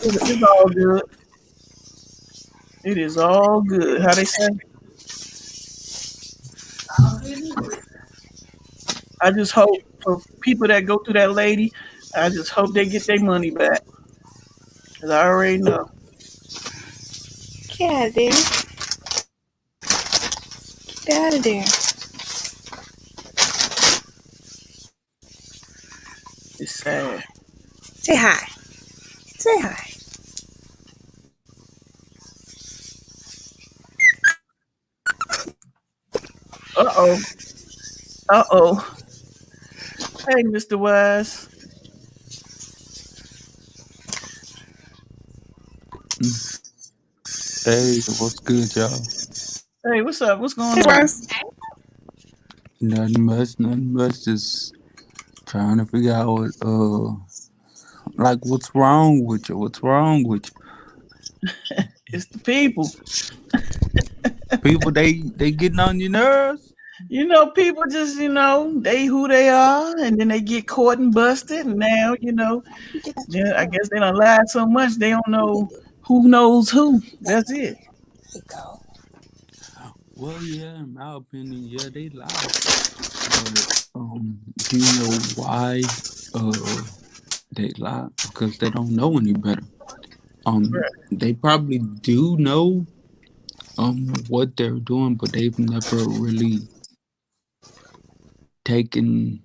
it's all good. It is all good. How they say? I just hope for people that go through that lady, I just hope they get their money back. Because I already know. Get out of there. Get out of there. It's sad. Say hi. Say hi. Uh-oh. Uh-oh. Hey, Mr. Wise. Mm. Hey, what's good, y'all? Hey, what's up? What's going Hey, on? Ross. Nothing much, nothing much. Just trying to figure out, like, what's wrong with you? What's wrong with you? It's the people. People, they getting on your nerves. People just, they who they are, and then they get caught and busted, and now, yeah, I guess they don't lie so much they don't know who knows who. That's it. Well, yeah, in my opinion, yeah, they lie. But do you know why? They lie because they don't know any better. They probably do know what they're doing, but they've never really taken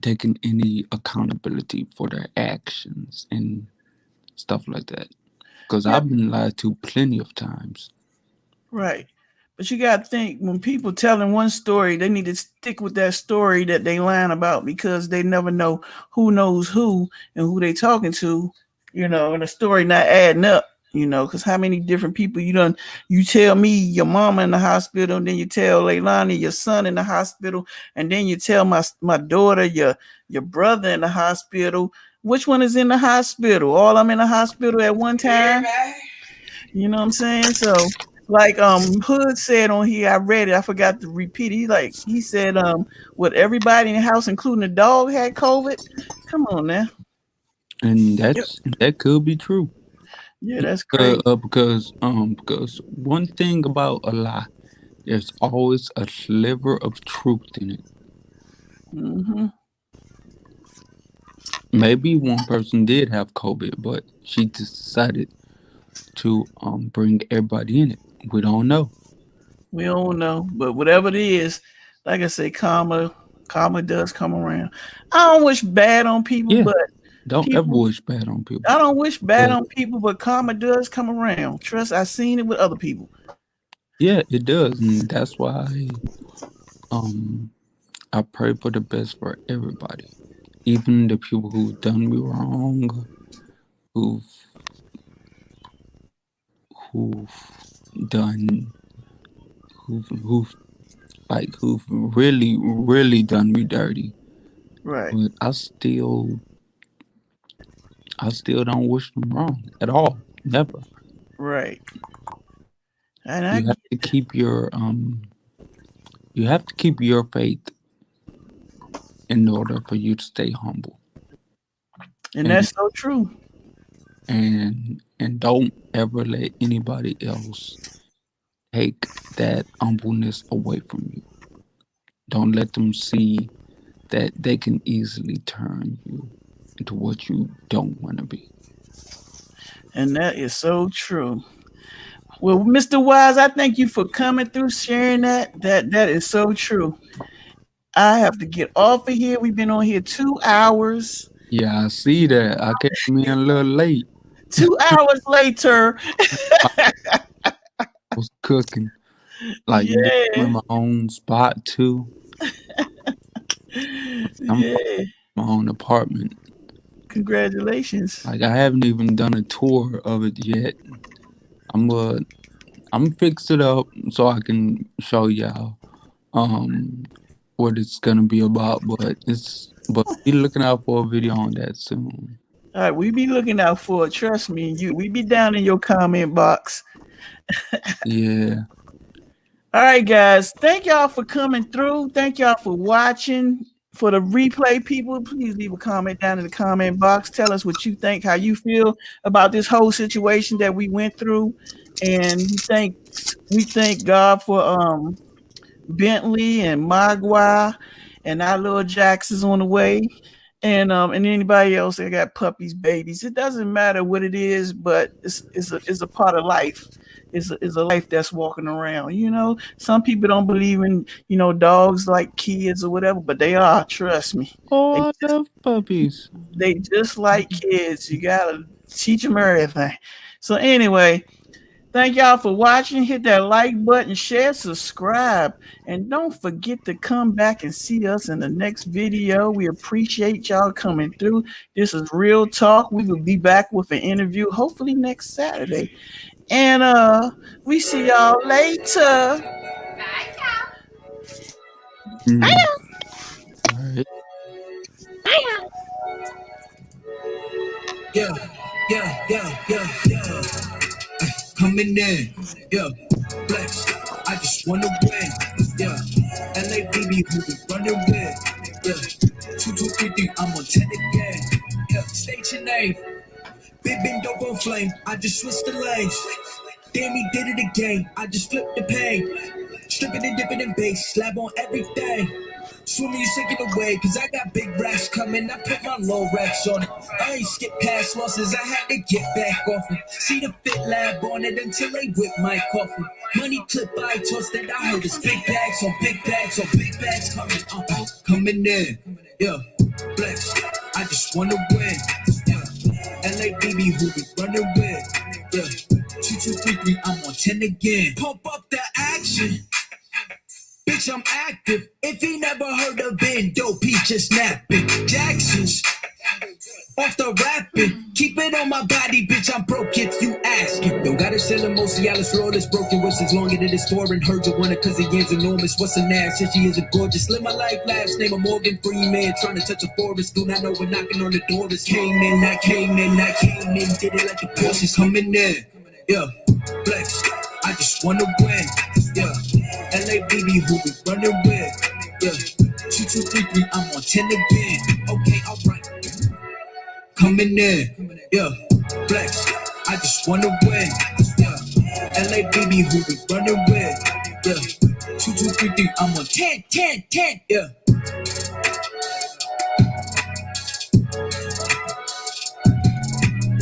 taken any accountability for their actions and stuff like that. Because Yeah, I've been lied to plenty of times. right. But you got to think when people telling one story, they need to stick with that story that they lying about because they never know who knows who and who they talking to, and the story not adding up, because how many different people you tell me your mama in the hospital, and then you tell Leilani your son in the hospital, and then you tell my daughter your brother in the hospital. Which one is in the hospital? All I'm in the hospital at one time. You know what I'm saying? So like Hood said on here, I read it, I forgot to repeat it. He said, what everybody in the house, including the dog, had COVID. Come on now. And Yep. that could be true. Yeah, that's crazy. Because one thing about a lie, there's always a sliver of truth in it. Hmm. Maybe one person did have COVID, but she just decided to bring everybody in it. We don't know. We don't know. But whatever it is, like I say, karma does come around. I don't wish bad on people, Yeah, but don't ever people wish bad on people. I don't wish bad But on people, but karma does come around. Trust, I seen it with other people. yeah, it does, and that's why um I pray for the best for everybody, even the people who've done me wrong, who've who've done who've who've really done me dirty. Right, But I still don't wish them wrong at all. Never. right. And I You have get to keep your faith in order for you to stay humble. and And that's so true. and don't ever let anybody else take that humbleness away from you. Don't let them see that they can easily turn you into what you don't want to be. And that is so true. Well, Mr. Wise, I thank you for coming through, sharing that. That is so true. I have to get off of here. We've been on here 2 hours. Yeah, I see that. I came in a little late. 2 hours later. I was cooking, like getting in Yeah. my own spot too. I'm from Yeah. my own apartment. Congratulations. Like I haven't even done a tour of it yet. I'm I'm fix it up so I can show y'all what it's gonna be about. But be looking out for a video on that soon. All right, we be looking out for it. Trust me. We be down in your comment box. Yeah. All right, guys. Thank y'all for coming through. Thank y'all for watching. For the replay people, please leave a comment down in the comment box. Tell us what you think, how you feel about this whole situation that we went through. And we thank God for Bentley and Magua and our little Jax is on the way. And anybody else that got puppies, babies. It doesn't matter what it is, but it's a part of life. Is a life that's walking around. Some people don't believe in dogs like kids or whatever, but they are. Trust me, they Oh, I just love puppies. they just like kids. You gotta teach them everything. So anyway, Thank y'all for watching. Hit that like button, share, subscribe, and don't forget to come back and see us in the next video. We appreciate y'all coming through. This is Real Talk. We will be back with an interview hopefully next Saturday. And we see y'all later. All right. Yeah, yeah. Coming in, yeah, flex. I just wanna win, yeah. LA baby, who we running with, yeah. 2, 2, 3, 3, I'm on 10 again, yeah. State your name, big been dope on flame. I just switched the lanes. Damn, he did it again. I just flipped the pain. Stripping and dipping in bass, slab on everything. Swimming, you take it away, cause I got big racks coming. I put my low racks on it. I ain't skip past losses, I had to get back off it. See the fit lab on it until they whip my coffin. Money clip, I tossed it. I heard it's big bags on big bags on big bags coming. Coming in, yeah, flex. I just wanna win, yeah. LA baby, who we running with, yeah. 2, 2, 3, 3, I'm on 10 again. Pump up the action. Bitch, I'm active. If he never heard of Ben, dope, he just napping. Jackson's off the rapping. Keep it on my body, bitch, I'm broke if you asking. Don't gotta sell him, most Cialis roll is broken. What's as longer than it's foreign? Heard you want it cause the yam's enormous. What's an ass? Said she isn't gorgeous. Live my life, last name of Morgan Freeman. Trying to touch a forest. Do not know we're knocking on the door. This came in, I came in. Did it like the Porsche's coming in. Yeah, flex. I just wanna win, yeah. LA baby, who we running with, yeah. 2, 2, 3, 3, I'm on 10 again. Okay, alright. Coming in, yeah. Flex. I just wanna win, yeah. LA baby, who we running with, yeah. 2, 2, 3, 3, I'm on 10, yeah.